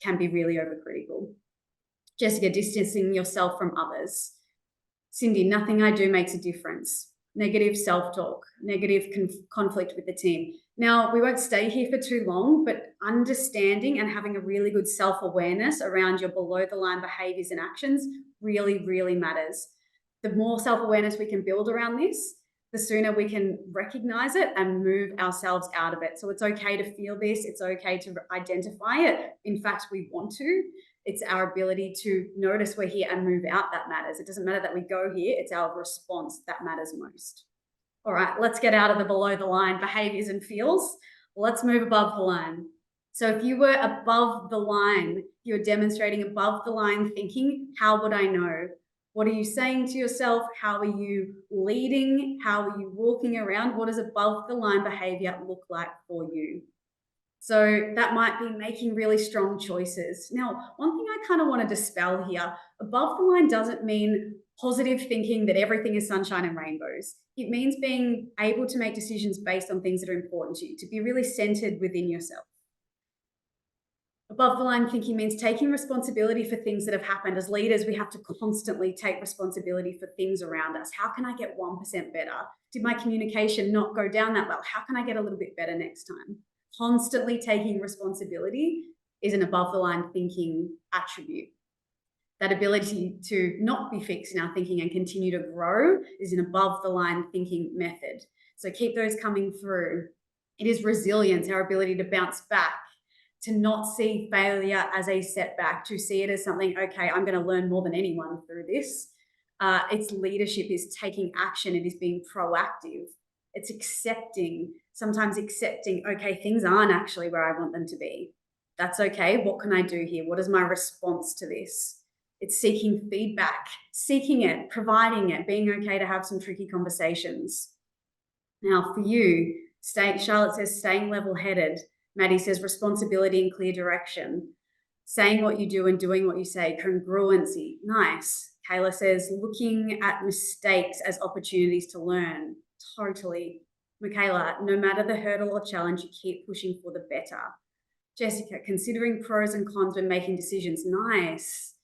can be really overcritical. Jessica, distancing yourself from others. Cindy, nothing I do makes a difference. Negative self-talk, negative conflict with the team. Now, we won't stay here for too long, but understanding and having a really good self-awareness around your below-the-line behaviors and actions really, really matters. The more self-awareness we can build around this, the sooner we can recognize it and move ourselves out of it. So it's okay to feel this. It's okay to identify it. In fact, we want to. It's our ability to notice we're here and move out that matters. It doesn't matter that we go here. It's our response that matters most. All right, let's get out of the below the line behaviors and feels. Let's move above the line. So if you were above the line, you're demonstrating above the line thinking, how would I know? What are you saying to yourself? How are you leading? How are you walking around? What does above the line behavior look like for you? So that might be making really strong choices. Now, one thing I kind of want to dispel here, above the line doesn't mean positive thinking that everything is sunshine and rainbows. It means being able to make decisions based on things that are important to you, to be really centered within yourself. Above the line thinking means taking responsibility for things that have happened. As leaders, we have to constantly take responsibility for things around us. How can I get 1% better? Did my communication not go down that well? How can I get a little bit better next time? Constantly taking responsibility is an above the line thinking attribute. That ability to not be fixed in our thinking and continue to grow is an above the line thinking method. So keep those coming through. It is resilience, our ability to bounce back, to not see failure as a setback, to see it as something, okay, I'm going to learn more than anyone through this. It's leadership, is taking action, it is being proactive. It's accepting, sometimes accepting, okay, things aren't actually where I want them to be. That's okay. What can I do here? What is my response to this? It's seeking feedback, seeking it, providing it, being okay to have some tricky conversations. Now, for you, Charlotte says staying level-headed. Maddie says responsibility and clear direction. Saying what you do and doing what you say, congruency. Nice. Kayla says looking at mistakes as opportunities to learn. Totally. Michaela, no matter the hurdle or challenge, you keep pushing for the better. Jessica, considering pros and cons when making decisions. Nice.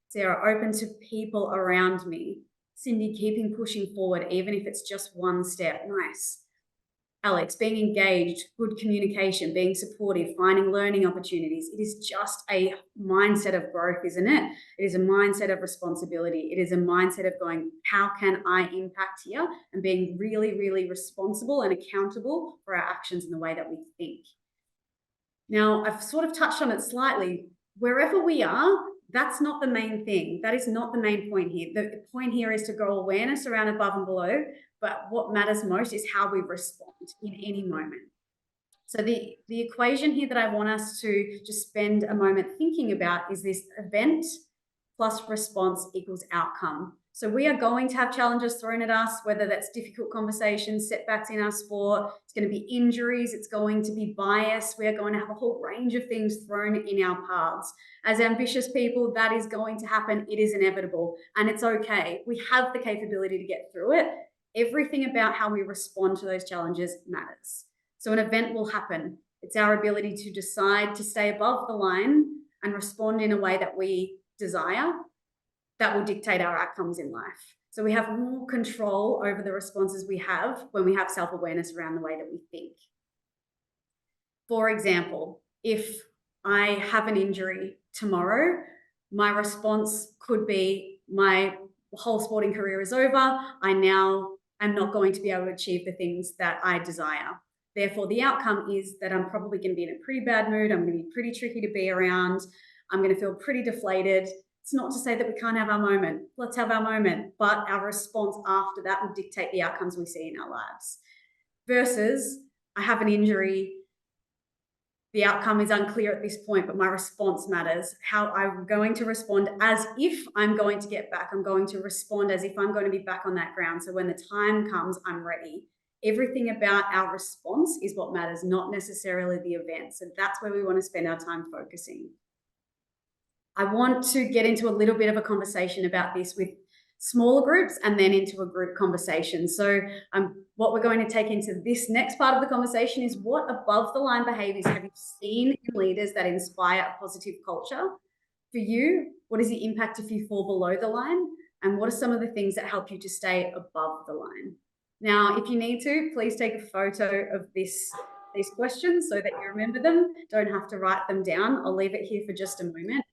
Sarah, open to people around me. Cindy, keeping pushing forward, even if it's just one step. Nice. Alex, being engaged, good communication, being supportive, finding learning opportunities. It is just a mindset of growth, isn't it? It is a mindset of responsibility. It is a mindset of going, how can I impact here? And being really, really responsible and accountable for our actions in the way that we think. Now, I've sort of touched on it slightly. Wherever we are, that's not the main thing. That is not the main point here. The point here is to grow awareness around above and below, but what matters most is how we respond in any moment. So the equation here that I want us to just spend a moment thinking about is this: event plus response equals outcome. So we are going to have challenges thrown at us, whether that's difficult conversations, setbacks in our sport, it's going to be injuries, it's going to be bias. We are going to have a whole range of things thrown in our paths. As ambitious people, that is going to happen. It is inevitable, and it's okay. We have the capability to get through it. Everything about how we respond to those challenges matters. So an event will happen. It's our ability to decide to stay above the line and respond in a way that we desire that will dictate our outcomes in life. So we have more control over the responses we have when we have self-awareness around the way that we think. For example, if I have an injury tomorrow, my response could be my whole sporting career is over. I now am not going to be able to achieve the things that I desire. Therefore, the outcome is that I'm probably going to be in a pretty bad mood. I'm going to be pretty tricky to be around. I'm going to feel pretty deflated. It's not to say that we can't have our moment. Let's have our moment. But our response after that will dictate the outcomes we see in our lives. Versus, I have an injury. The outcome is unclear at this point, but my response matters. How I'm going to respond as if I'm going to get back. I'm going to respond as if I'm going to be back on that ground. So when the time comes, I'm ready. Everything about our response is what matters, not necessarily the event. So that's where we want to spend our time focusing. I want to get into a little bit of a conversation about this with smaller groups and then into a group conversation. So what we're going to take into this next part of the conversation is what above the line behaviors have you seen in leaders that inspire a positive culture? For you, what is the impact if you fall below the line? And what are some of the things that help you to stay above the line? Now, if you need to, please take a photo of these questions so that you remember them. Don't have to write them down. I'll leave it here for just a moment.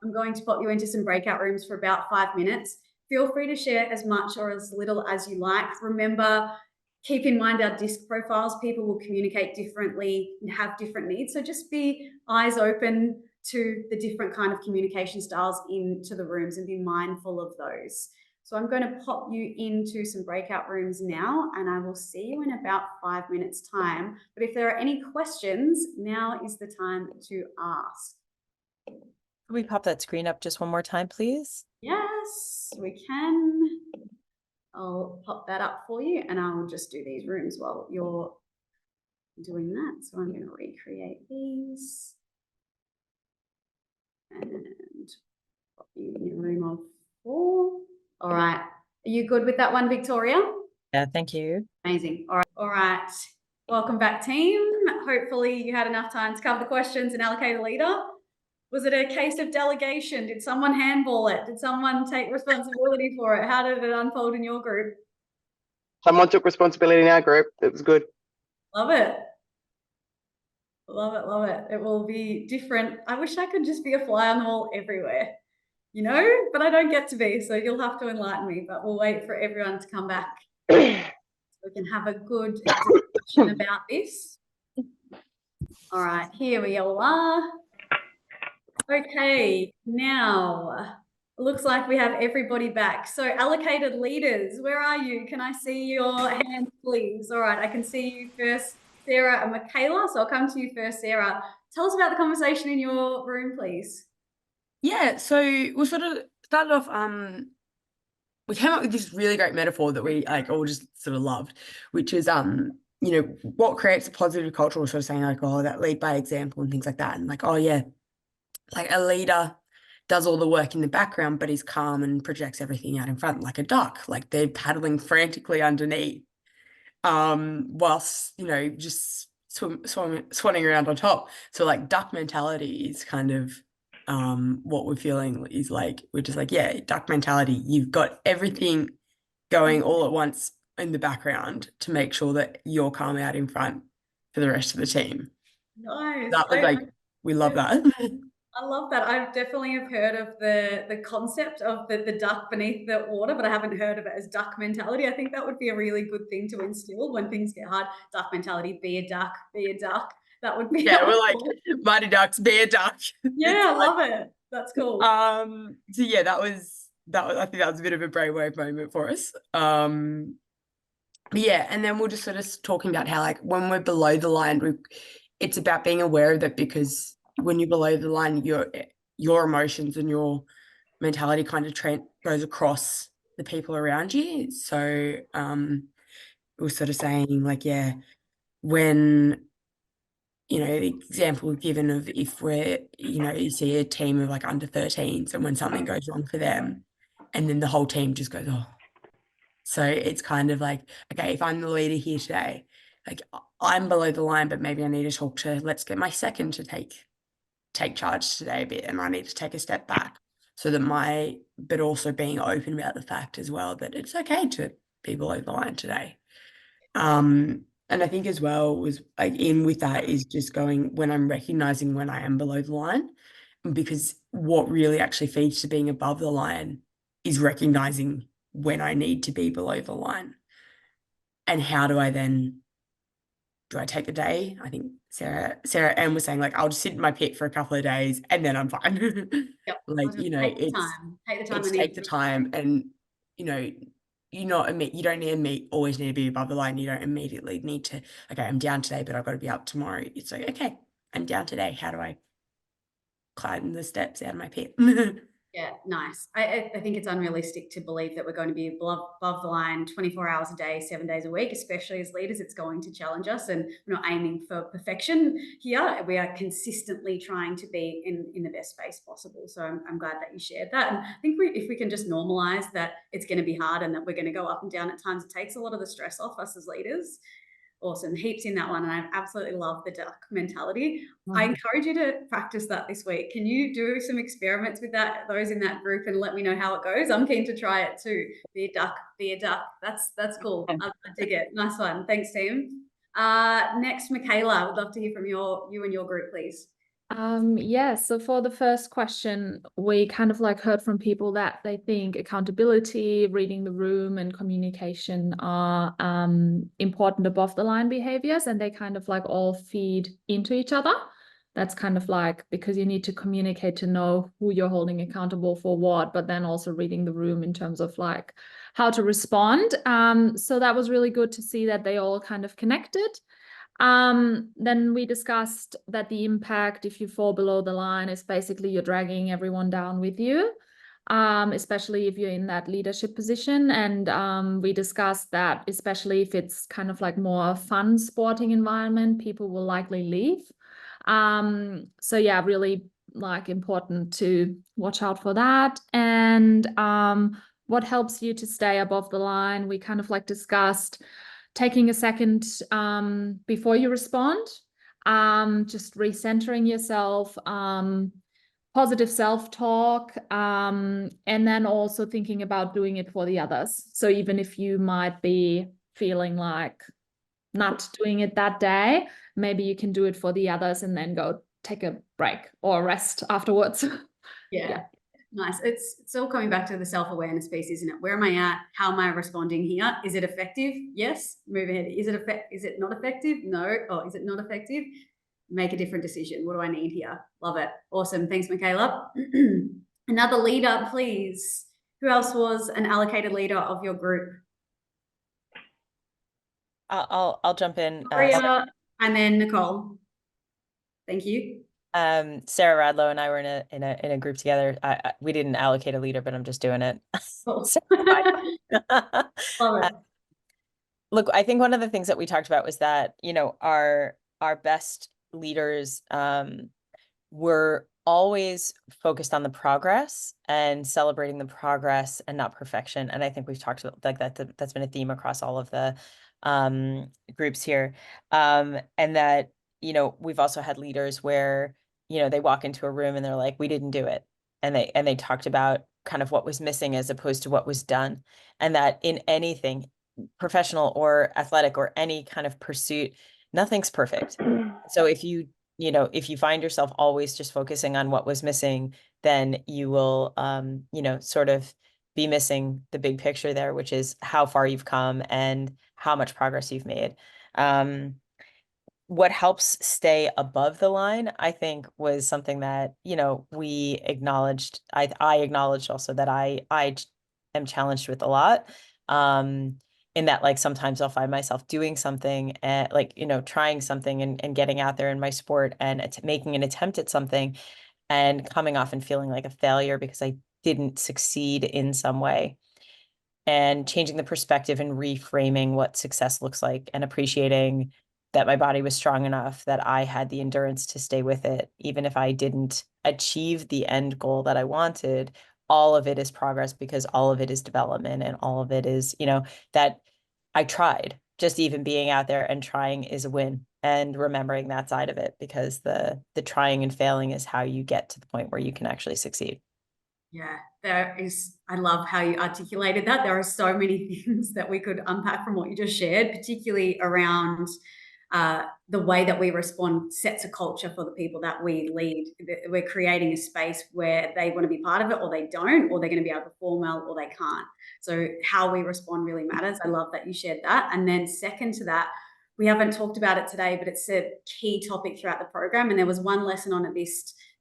I'm going to pop you into some breakout rooms for about 5 minutes. Feel free to share as much or as little as you like. Remember, keep in mind our DISC profiles. People will communicate differently and have different needs. So just be eyes open to the different kind of communication styles into the rooms and be mindful of those. So I'm going to pop you into some breakout rooms now, and I will see you in about 5 minutes' time. But if there are any questions, now is the time to ask. Can we pop that screen up just one more time, please? Yes, we can. I'll pop that up for you, and I will just do these rooms while you're doing that. So I'm going to recreate these and put you in your room of 4. All right. Are you good with that one, Victoria? Yeah, thank you. Amazing. All right. All right. Welcome back, team. Hopefully you had enough time to cover the questions and allocate a leader. Was it a case of delegation? Did someone handball it? Did someone take responsibility for it? How did it unfold in your group? Someone took responsibility in our group. It was good. Love it. Love it, love it. It will be different. I wish I could just be a fly on the wall everywhere, you know, but I don't get to be. So you'll have to enlighten me, but we'll wait for everyone to come back so we can have a good discussion about this. All right, here we all are. Okay, now it looks like we have everybody back. So allocated leaders, where are you? Can I see your hands, please? All right, I can see you first, Sarah and Michaela. So I'll come to you first, Sarah. Tell us about the conversation in your room, please. Yeah, so we sort of started off, we came up with this really great metaphor that we like all just sort of loved, which is you know, what creates a positive culture. We're sort of saying like, oh, that lead by example and things like that. And like, oh yeah, like a leader does all the work in the background, but is calm and projects everything out in front, like a duck, like they're paddling frantically underneath, whilst, you know, just swanning around on top. So like duck mentality is kind of what we're feeling is like, we're just like, yeah, duck mentality, you've got everything going all at once in the background to make sure that you're calm out in front for the rest of the team. Nice. That was like, we love that. I love that. I definitely have heard of the concept of the duck beneath the water, but I haven't heard of it as duck mentality. I think that would be a really good thing to instill when things get hard. Duck mentality, be a duck, be a duck. That would be Yeah, helpful. we're like mighty ducks, be a duck. Yeah, I love it. That's cool. So yeah, that was I think that was a bit of a brainwave moment for us. But yeah, and then we're just sort of talking about how like when we're below the line, it's about being aware of that, because when you're below the line, your emotions and your mentality kind of goes across the people around you. So we're sort of saying like, yeah, when, you know, the example given of if we're, you know, you see a team of like under 13s and when something goes wrong for them and then the whole team just goes, oh. So it's kind of like, okay, if I'm the leader here today, like I'm below the line, but maybe I need to talk to, let's get my second to take charge today a bit, and I need to take a step back so that but also being open about the fact as well that it's okay to be below the line today. And I think as well was like in with that is just going when I'm recognizing when I am below the line, because what really actually feeds to being above the line is recognizing when I need to be below the line. And how do I take the day? I think Sarah Ann was saying like, I'll just sit in my pit for a couple of days and then I'm fine. Yep. Like, you know, take the time. Take the time, and you know, you don't always need to be above the line. You don't immediately need to, okay, I'm down today, but I've got to be up tomorrow. It's like, okay, I'm down today. How do I climb the steps out of my pit? Yeah, nice. I think it's unrealistic to believe that we're going to be above the line 24 hours a day, 7 days a week, especially as leaders. It's going to challenge us, and we're not aiming for perfection here. We are consistently trying to be in the best space possible. So I'm glad that you shared that. And I think if we can just normalize that it's going to be hard and that we're going to go up and down at times, it takes a lot of the stress off us as leaders. Awesome. Heaps in that one. And I absolutely love the duck mentality. I encourage you to practice that this week. Can you do some experiments with those in that group, and let me know how it goes? I'm keen to try it too. Be a duck, be a duck. That's cool. I dig it. Nice one. Thanks, team. Next, Michaela, I would love to hear from you and your group, please. Yeah, so for the first question, we kind of like heard from people that they think accountability, reading the room, and communication are important above the line behaviors, and they kind of like all feed into each other. That's kind of like, because you need to communicate to know who you're holding accountable for what, but then also reading the room in terms of like how to respond. So that was really good to see that they all kind of connected. Then we discussed that the impact if you fall below the line is basically you're dragging everyone down with you. especially if you're in that leadership position. And we discussed that, especially if it's kind of like more fun sporting environment, people will likely leave. So yeah, really like important to watch out for that. And what helps you to stay above the line? We kind of like discussed taking a second before you respond, just recentering yourself, positive self-talk, and then also thinking about doing it for the others. So even if you might be feeling like not doing it that day, maybe you can do it for the others and then go take a break or rest afterwards. Yeah. Nice. It's all coming back to the self-awareness piece, isn't it? Where am I at? How am I responding here? Is it effective? Yes. Move ahead. Is it not effective? No. Oh, is it not effective? Make a different decision. What do I need here? Love it. Awesome. Thanks, Michaela. Another leader, please. Who else was an allocated leader of your group? I'll jump in. Maria, and then Nicole. Thank you. Sarah Radlow and I were in a group together. We didn't allocate a leader, but I'm just doing it. Cool. So, Love it. look, I think one of the things that we talked about was that, you know, our best leaders were always focused on the progress and celebrating the progress and not perfection. And I think we've talked about like that's been a theme across all of the groups here. And that, you know, we've also had leaders where, you know, they walk into a room and they're like, we didn't do it. And they talked about kind of what was missing as opposed to what was done. And that in anything, professional or athletic or any kind of pursuit, nothing's perfect. So if you find yourself always just focusing on what was missing, then you will, you know, sort of be missing the big picture there, which is how far you've come and how much progress you've made. What helps stay above the line, I think, was something that, you know, we acknowledged. I acknowledged also that I am challenged with a lot. In that, like, sometimes I'll find myself doing something and like, you know, trying something and getting out there in my sport and making an attempt at something and coming off and feeling like a failure because I didn't succeed in some way. And changing the perspective and reframing what success looks like and appreciating that my body was strong enough that I had the endurance to stay with it, even if I didn't achieve the end goal that I wanted. All of it is progress because all of it is development and all of it is, you know, that I tried. Just even being out there and trying is a win, and remembering that side of it, because the trying and failing is how you get to the point where you can actually succeed. Yeah, I love how you articulated that. There are so many things that we could unpack from what you just shared, particularly around the way that we respond sets a culture for the people that we lead. We're creating a space where they want to be part of it or they don't, or they're going to be able to perform well or they can't. So how we respond really matters. I love that you shared that. And then second to that, we haven't talked about it today, but it's a key topic throughout the program. And there was one lesson on it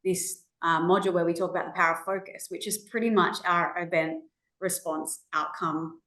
this module where we talk about the power of focus, which is pretty much our event response outcome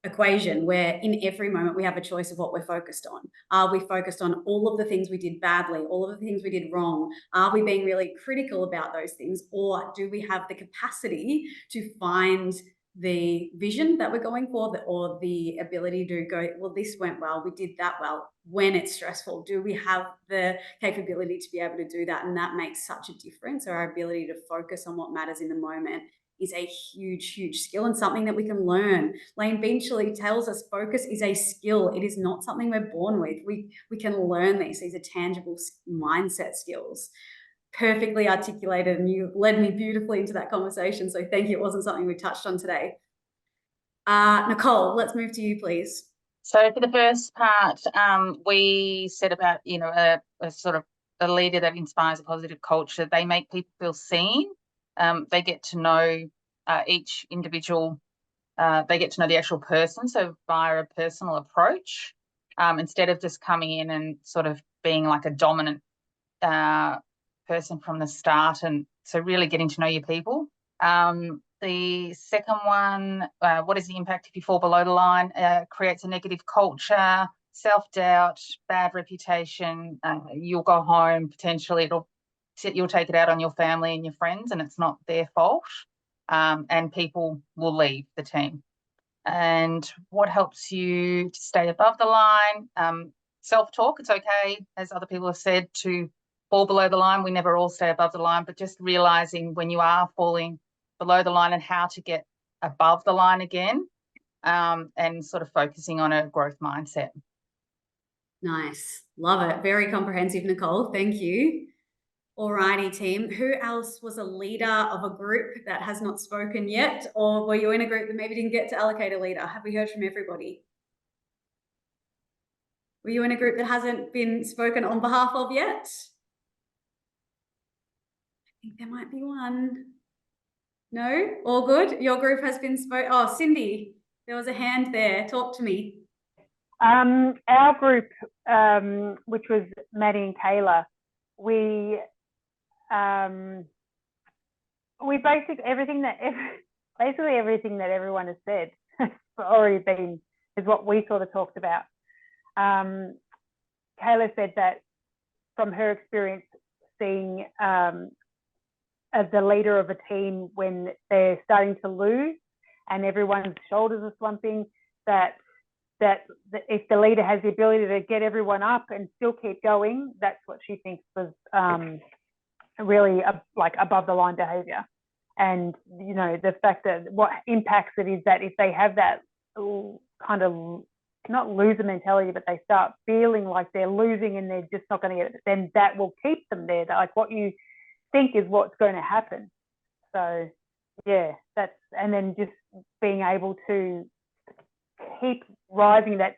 equation, where in every moment we have a choice of what we're focused on. Are we focused on all of the things we did badly, all of the things we did wrong? Are we being really critical about those things? Or do we have the capacity to find the vision that we're going for, or the ability to go, well, this went well, we did that well. When it's stressful, do we have the capability to be able to do that? And that makes such a difference. Our ability to focus on what matters in the moment is a huge, huge skill and something that we can learn. Lane Benchley tells us focus is a skill. It is not something we're born with. We can learn these. These are tangible mindset skills. Perfectly articulated, and you led me beautifully into that conversation. So thank you. It wasn't something we touched on today. Nicole, let's move to you, please. So for the first part, we said about, you know, a sort of a leader that inspires a positive culture. They make people feel seen. They get to know each individual. They get to know the actual person. So via a personal approach, instead of just coming in and sort of being like a dominant person from the start. And so really getting to know your people. The second one, what is the impact if you fall below the line? Creates a negative culture, self-doubt, bad reputation. You'll go home, potentially you'll take it out on your family and your friends, and it's not their fault. and people will leave the team. And what helps you to stay above the line? Self-talk. It's okay, as other people have said, to fall below the line. We never all stay above the line, but just realizing when you are falling below the line and how to get above the line again, and sort of focusing on a growth mindset. Nice. Love it. Very comprehensive, Nicole. Thank you. Alrighty, team. Who else was a leader of a group that has not spoken yet? Or were you in a group that maybe didn't get to allocate a leader? Have we heard from everybody? Were you in a group that hasn't been spoken on behalf of yet? I think there might be one. No? All good? Your group has been spoken. Oh, Cindy, there was a hand there. Talk to me. Our group, which was Maddie and Kayla, we basically everything that everyone has said has already been is what we sort of talked about. Kayla said that from her experience seeing as the leader of a team when they're starting to lose and everyone's shoulders are slumping, that if the leader has the ability to get everyone up and still keep going, that's what she thinks was really like above the line behavior. And you know, the fact that what impacts it is that if they have that kind of not loser mentality, but they start feeling like they're losing and they're just not going to get it, then that will keep them there. Like what you think is what's going to happen. So yeah, and then just being able to keep rising, that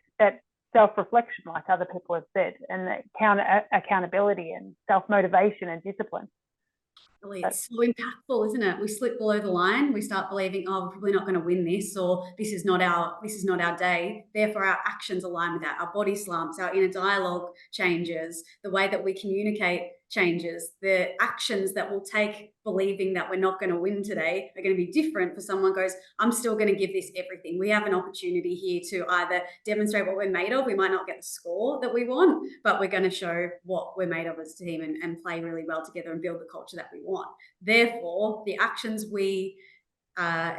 self-reflection, like other people have said, and that accountability and self-motivation and discipline. It's so impactful, isn't it? We slip below the line, we start believing, oh, we're probably not going to win this, or this is not our day. Therefore, our actions align with that. Our body slumps, our inner dialogue changes, the way that we communicate changes. The actions that we'll take believing that we're not going to win today are going to be different for someone goes, I'm still going to give this everything. We have an opportunity here to either demonstrate what we're made of. We might not get the score that we want, but we're going to show what we're made of as a team and play really well together and build the culture that we want. Therefore, the actions we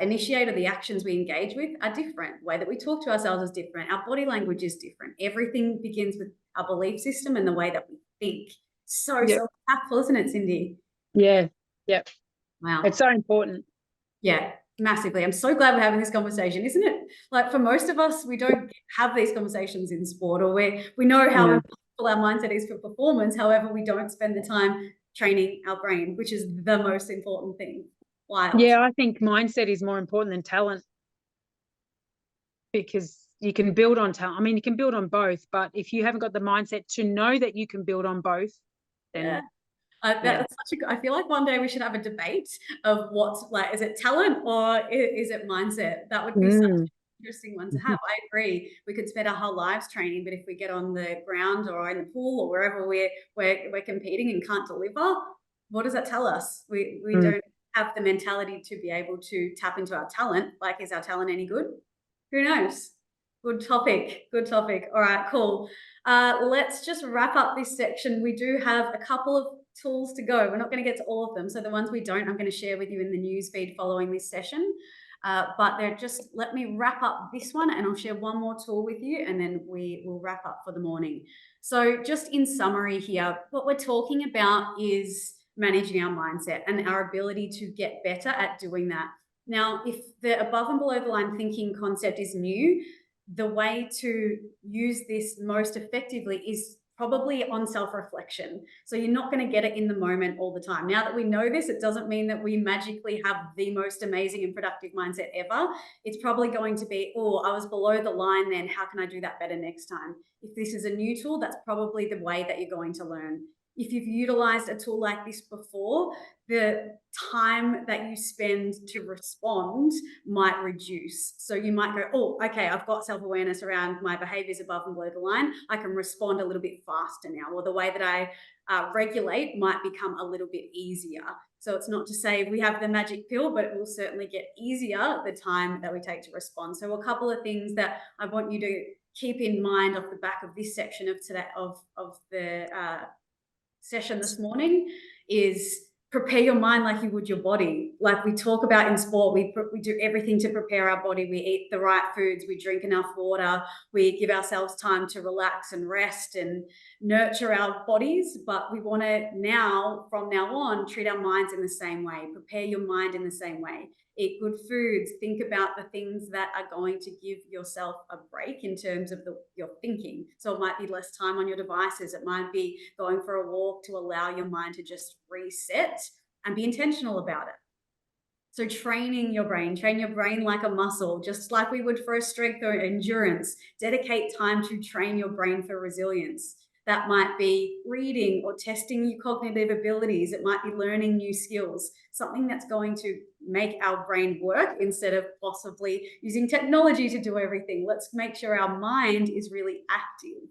initiate or the actions we engage with are different. The way that we talk to ourselves is different. Our body language is different. Everything begins with our belief system and the way that we think. So impactful, isn't it, Cindy? Yeah. Yep. Wow. It's so important. Yeah, massively. I'm so glad we're having this conversation, isn't it? Like for most of us, we don't have these conversations in sport, or we know how impactful our mindset is for performance. However, we don't spend the time training our brain, which is the most important thing. Wild. Yeah, I think mindset is more important than talent, because you can build on talent. I mean, you can build on both, but if you haven't got the mindset to know that you can build on both, then that's I feel like one day we should have a debate of what's like, is it talent or is it mindset? That would be such an interesting one to have. I agree. We could spend our whole lives training, but if we get on the ground or in the pool or wherever we're competing and can't deliver, what does that tell us? We don't have the mentality to be able to tap into our talent. Like, is our talent any good? Who knows? Good topic. All right, cool. Let's just wrap up this section. We do have a couple of tools to go. We're not going to get to all of them. So the ones we don't, I'm going to share with you in the news feed following this session. But they're just, let me wrap up this one and I'll share one more tool with you and then we will wrap up for the morning. So just in summary here, what we're talking about is managing our mindset and our ability to get better at doing that. Now, if the above and below the line thinking concept is new, the way to use this most effectively is probably on self-reflection. So you're not going to get it in the moment all the time. Now that we know this, it doesn't mean that we magically have the most amazing and productive mindset ever. It's probably going to be, oh, I was below the line then. How can I do that better next time? If this is a new tool, that's probably the way that you're going to learn. If you've utilized a tool like this before, the time that you spend to respond might reduce. So you might go, oh, okay, I've got self-awareness around my behaviors above and below the line. I can respond a little bit faster now, or the way that I regulate might become a little bit easier. So it's not to say we have the magic pill, but it will certainly get easier the time that we take to respond. So a couple of things that I want you to keep in mind off the back of this section of today of the session this morning is prepare your mind like you would your body. Like we talk about in sport, we do everything to prepare our body. We eat the right foods, we drink enough water, we give ourselves time to relax and rest and nurture our bodies. But we want to now, from now on, treat our minds in the same way, prepare your mind in the same way. Eat good foods, think about the things that are going to give yourself a break in terms of your thinking. So it might be less time on your devices. It might be going for a walk to allow your mind to just reset and be intentional about it. So training your brain, train your brain like a muscle, just like we would for a strength or endurance. Dedicate time to train your brain for resilience. That might be reading or testing your cognitive abilities. It might be learning new skills, something that's going to make our brain work instead of possibly using technology to do everything. Let's make sure our mind is really active.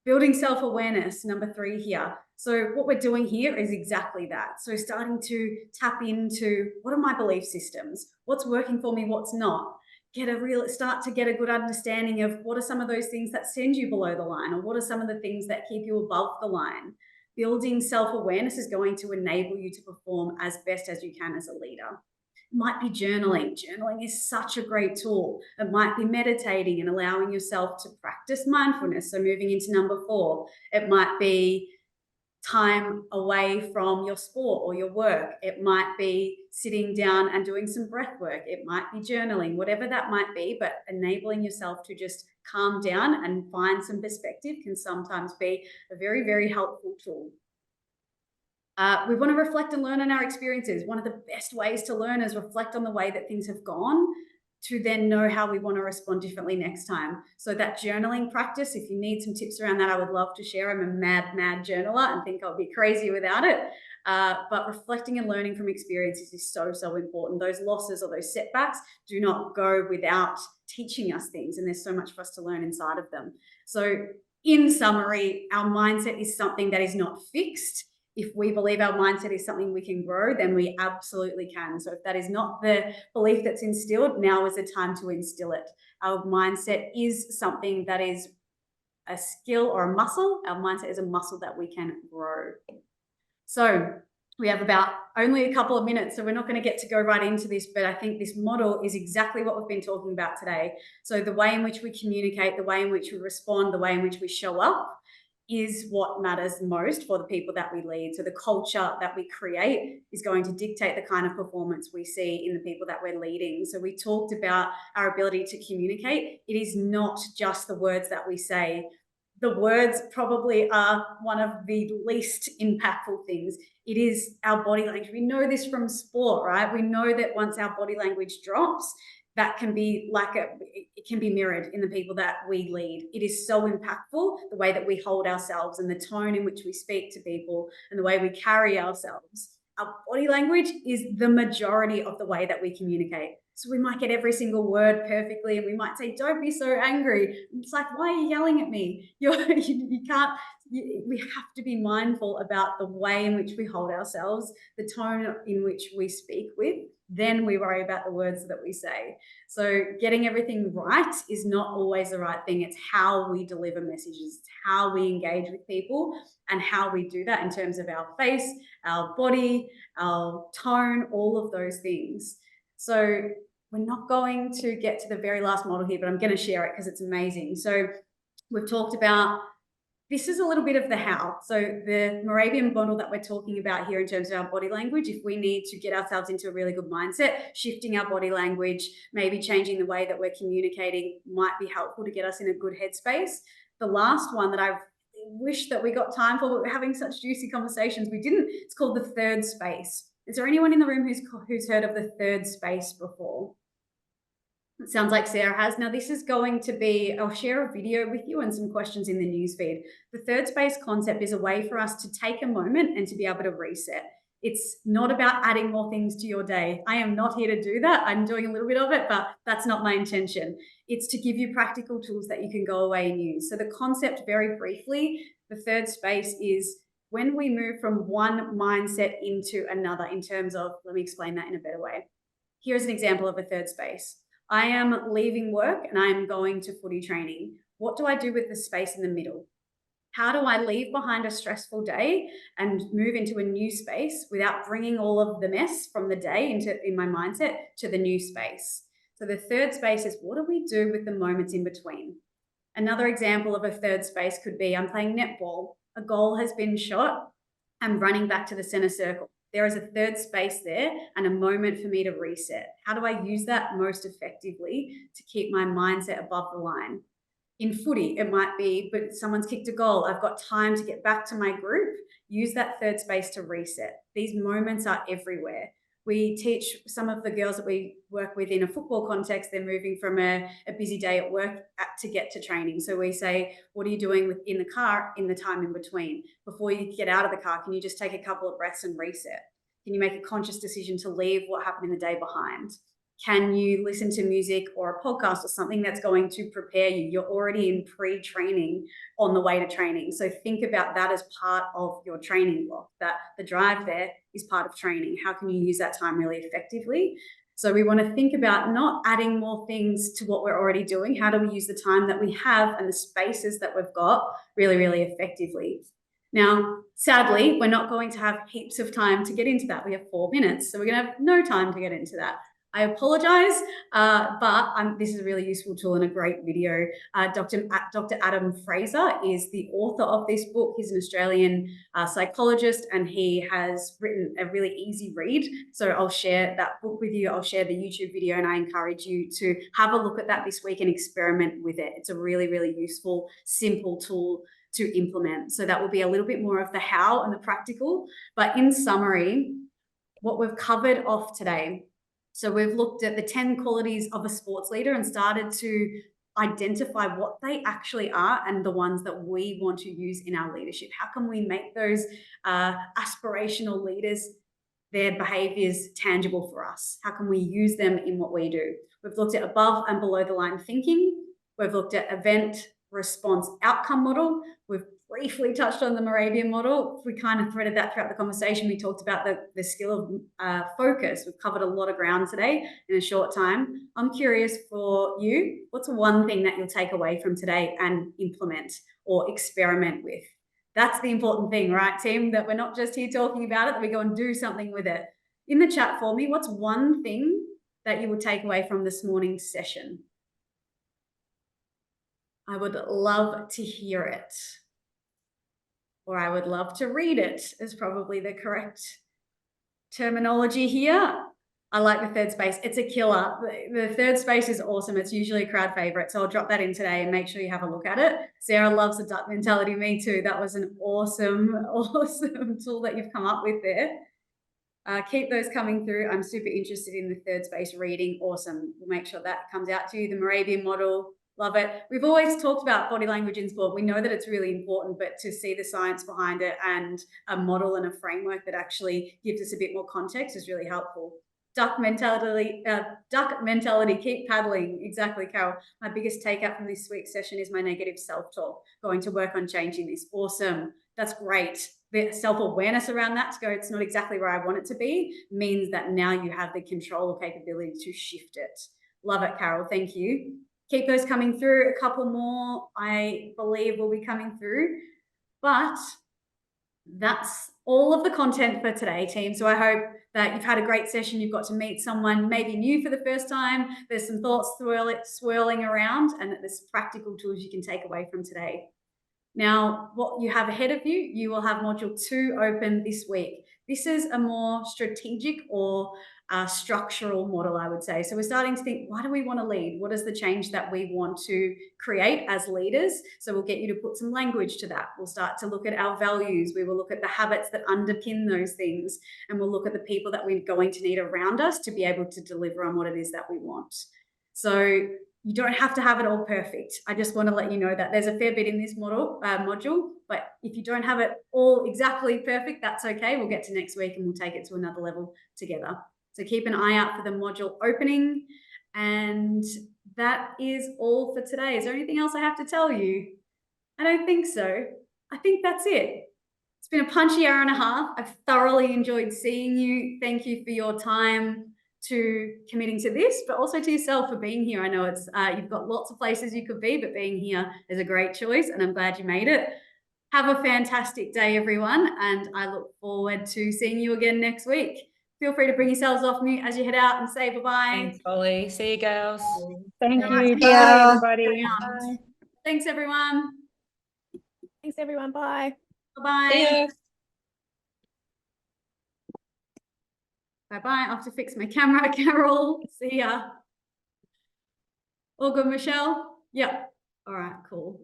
Building self-awareness, number 3 here. So what we're doing here is exactly that. So starting to tap into, what are my belief systems? What's working for me? What's not? Start to get a good understanding of what are some of those things that send you below the line, or what are some of the things that keep you above the line. Building self-awareness is going to enable you to perform as best as you can as a leader. It might be journaling. Journaling is such a great tool. It might be meditating and allowing yourself to practice mindfulness. So moving into number 4, it might be time away from your sport or your work. It might be sitting down and doing some breath work. It might be journaling, whatever that might be, but enabling yourself to just calm down and find some perspective can sometimes be a very, very helpful tool. We want to reflect and learn on our experiences. One of the best ways to learn is reflect on the way that things have gone, to then know how we want to respond differently next time. So that journaling practice, if you need some tips around that, I would love to share. I'm a mad journaler and think I'll be crazy without it. But reflecting and learning from experiences is so, so important. Those losses or those setbacks do not go without teaching us things, and there's so much for us to learn inside of them. So in summary, our mindset is something that is not fixed. If we believe our mindset is something we can grow, then we absolutely can. So if that is not the belief that's instilled, now is the time to instill it. Our mindset is something that is a skill or a muscle. Our mindset is a muscle that we can grow. So we have about only a couple of minutes, so we're not going to get to go right into this, but I think this model is exactly what we've been talking about today. So the way in which we communicate, the way in which we respond, the way in which we show up is what matters most for the people that we lead. So the culture that we create is going to dictate the kind of performance we see in the people that we're leading. So we talked about our ability to communicate. It is not just the words that we say. The words probably are one of the least impactful things. It is our body language. We know this from sport, right? We know that once our body language drops, that can be it can be mirrored in the people that we lead. It is so impactful, the way that we hold ourselves and the tone in which we speak to people and the way we carry ourselves. Our body language is the majority of the way that we communicate. So we might get every single word perfectly and we might say, don't be so angry. It's like, why are you yelling at me? You can't, we have to be mindful about the way in which we hold ourselves, the tone in which we speak with. Then we worry about the words that we say. So getting everything right is not always the right thing. It's how we deliver messages, it's how we engage with people and how we do that in terms of our face, our body, our tone, all of those things. So we're not going to get to the very last model here, but I'm going to share it because it's amazing. So we've talked about, this is a little bit of the how. So the Moravian model that we're talking about here in terms of our body language, if we need to get ourselves into a really good mindset, shifting our body language, maybe changing the way that we're communicating might be helpful to get us in a good headspace. The last one that I wish that we got time for, but we're having such juicy conversations, we didn't, it's called the third space. Is there anyone in the room who's heard of the third space before? It sounds like Sarah has. Now, this is going to be, I'll share a video with you and some questions in the newsfeed. The third space concept is a way for us to take a moment and to be able to reset. It's not about adding more things to your day. I am not here to do that. I'm doing a little bit of it, but that's not my intention. It's to give you practical tools that you can go away and use. So the concept, very briefly, the third space is when we move from one mindset into another in terms of, let me explain that in a better way. Here's an example of a third space. I am leaving work and I'm going to footy training. What do I do with the space in the middle? How do I leave behind a stressful day and move into a new space without bringing all of the mess from the day in my mindset to the new space? So the third space is, what do we do with the moments in between? Another example of a third space could be, I'm playing netball, a goal has been shot, I'm running back to the center circle. There is a third space there and a moment for me to reset. How do I use that most effectively to keep my mindset above the line? In footy, it might be, but someone's kicked a goal. I've got time to get back to my group. Use that third space to reset. These moments are everywhere. We teach some of the girls that we work with in a football context, they're moving from a busy day at work to get to training. So we say, what are you doing in the car in the time in between? Before you get out of the car, can you just take a couple of breaths and reset? Can you make a conscious decision to leave what happened in the day behind? Can you listen to music or a podcast or something that's going to prepare you? You're already in pre-training on the way to training. So think about that as part of your training block, that the drive there is part of training. How can you use that time really effectively? So we want to think about not adding more things to what we're already doing. How do we use the time that we have and the spaces that we've got really, really effectively? Now, sadly, we're not going to have heaps of time to get into that. We have 4 minutes, so we're going to have no time to get into that. I apologize, but this is a really useful tool and a great video. Dr. Adam Fraser is the author of this book. He's an Australian psychologist, and he has written a really easy read. So I'll share that book with you. I'll share the YouTube video, and I encourage you to have a look at that this week and experiment with it. It's a really, really useful, simple tool to implement. So that will be a little bit more of the how and the practical. But in summary, what we've covered off today. So we've looked at the 10 qualities of a sports leader and started to identify what they actually are and the ones that we want to use in our leadership. How can we make those aspirational leaders, their behaviors tangible for us? How can we use them in what we do? We've looked at above and below the line thinking. We've looked at event, response, outcome model. We've briefly touched on the Moravian model. We kind of threaded that throughout the conversation. We talked about the skill of focus. We've covered a lot of ground today in a short time. I'm curious for you, what's one thing that you'll take away from today and implement or experiment with? That's the important thing, right, team? That we're not just here talking about it, that we go and do something with it. In the chat for me, what's one thing that you would take away from this morning's session? I would love to hear it. Or I would love to read it is probably the correct terminology here. I like the third space. It's a killer. The third space is awesome. It's usually a crowd favorite. So I'll drop that in today and make sure you have a look at it. Sarah loves the duck mentality. Me too. That was an awesome, awesome tool that you've come up with there. Keep those coming through. I'm super interested in the third space reading. Awesome. We'll make sure that comes out to you. The Moravian model. Love it. We've always talked about body language in sport. We know that it's really important, but to see the science behind it and a model and a framework that actually gives us a bit more context is really helpful. Duck mentality, keep paddling. Exactly, Carol. My biggest takeout from this week's session is my negative self-talk. Going to work on changing this. Awesome. That's great. The self-awareness around that to go, it's not exactly where I want it to be, means that now you have the control or capability to shift it. Love it, Carol. Thank you. Keep those coming through. A couple more, I believe, will be coming through. But that's all of the content for today, team. So I hope that you've had a great session. You've got to meet someone maybe new for the first time. There's some thoughts swirling around, and that there's practical tools you can take away from today. Now, what you have ahead of you, you will have module 2 open this week. This is a more strategic or structural model, I would say. So we're starting to think, why do we want to lead? What is the change that we want to create as leaders? So we'll get you to put some language to that. We'll start to look at our values. We will look at the habits that underpin those things. And we'll look at the people that we're going to need around us to be able to deliver on what it is that we want. So you don't have to have it all perfect. I just want to let you know that there's a fair bit in this module, but if you don't have it all exactly perfect, that's okay. We'll get to next week and we'll take it to another level together. So keep an eye out for the module opening. And that is all for today. Is there anything else I have to tell you? I don't think so. I think that's it. It's been a punchy hour and a half. I've thoroughly enjoyed seeing you. Thank you for your time to committing to this, but also to yourself for being here. I know it's you've got lots of places you could be, but being here is a great choice, and I'm glad you made it. Have a fantastic day, everyone, and I look forward to seeing you again next week. Feel free to bring yourselves off mute as you head out and say bye-bye. Thanks, Holly. See you, girls. Thank All right, you. see Bye, you. everybody. Bye. Thanks, everyone. Thanks, everyone. Bye. Bye-bye. Bye-bye. I have to fix my camera, Carol. See ya. All good, Michelle? Yep. All right, cool.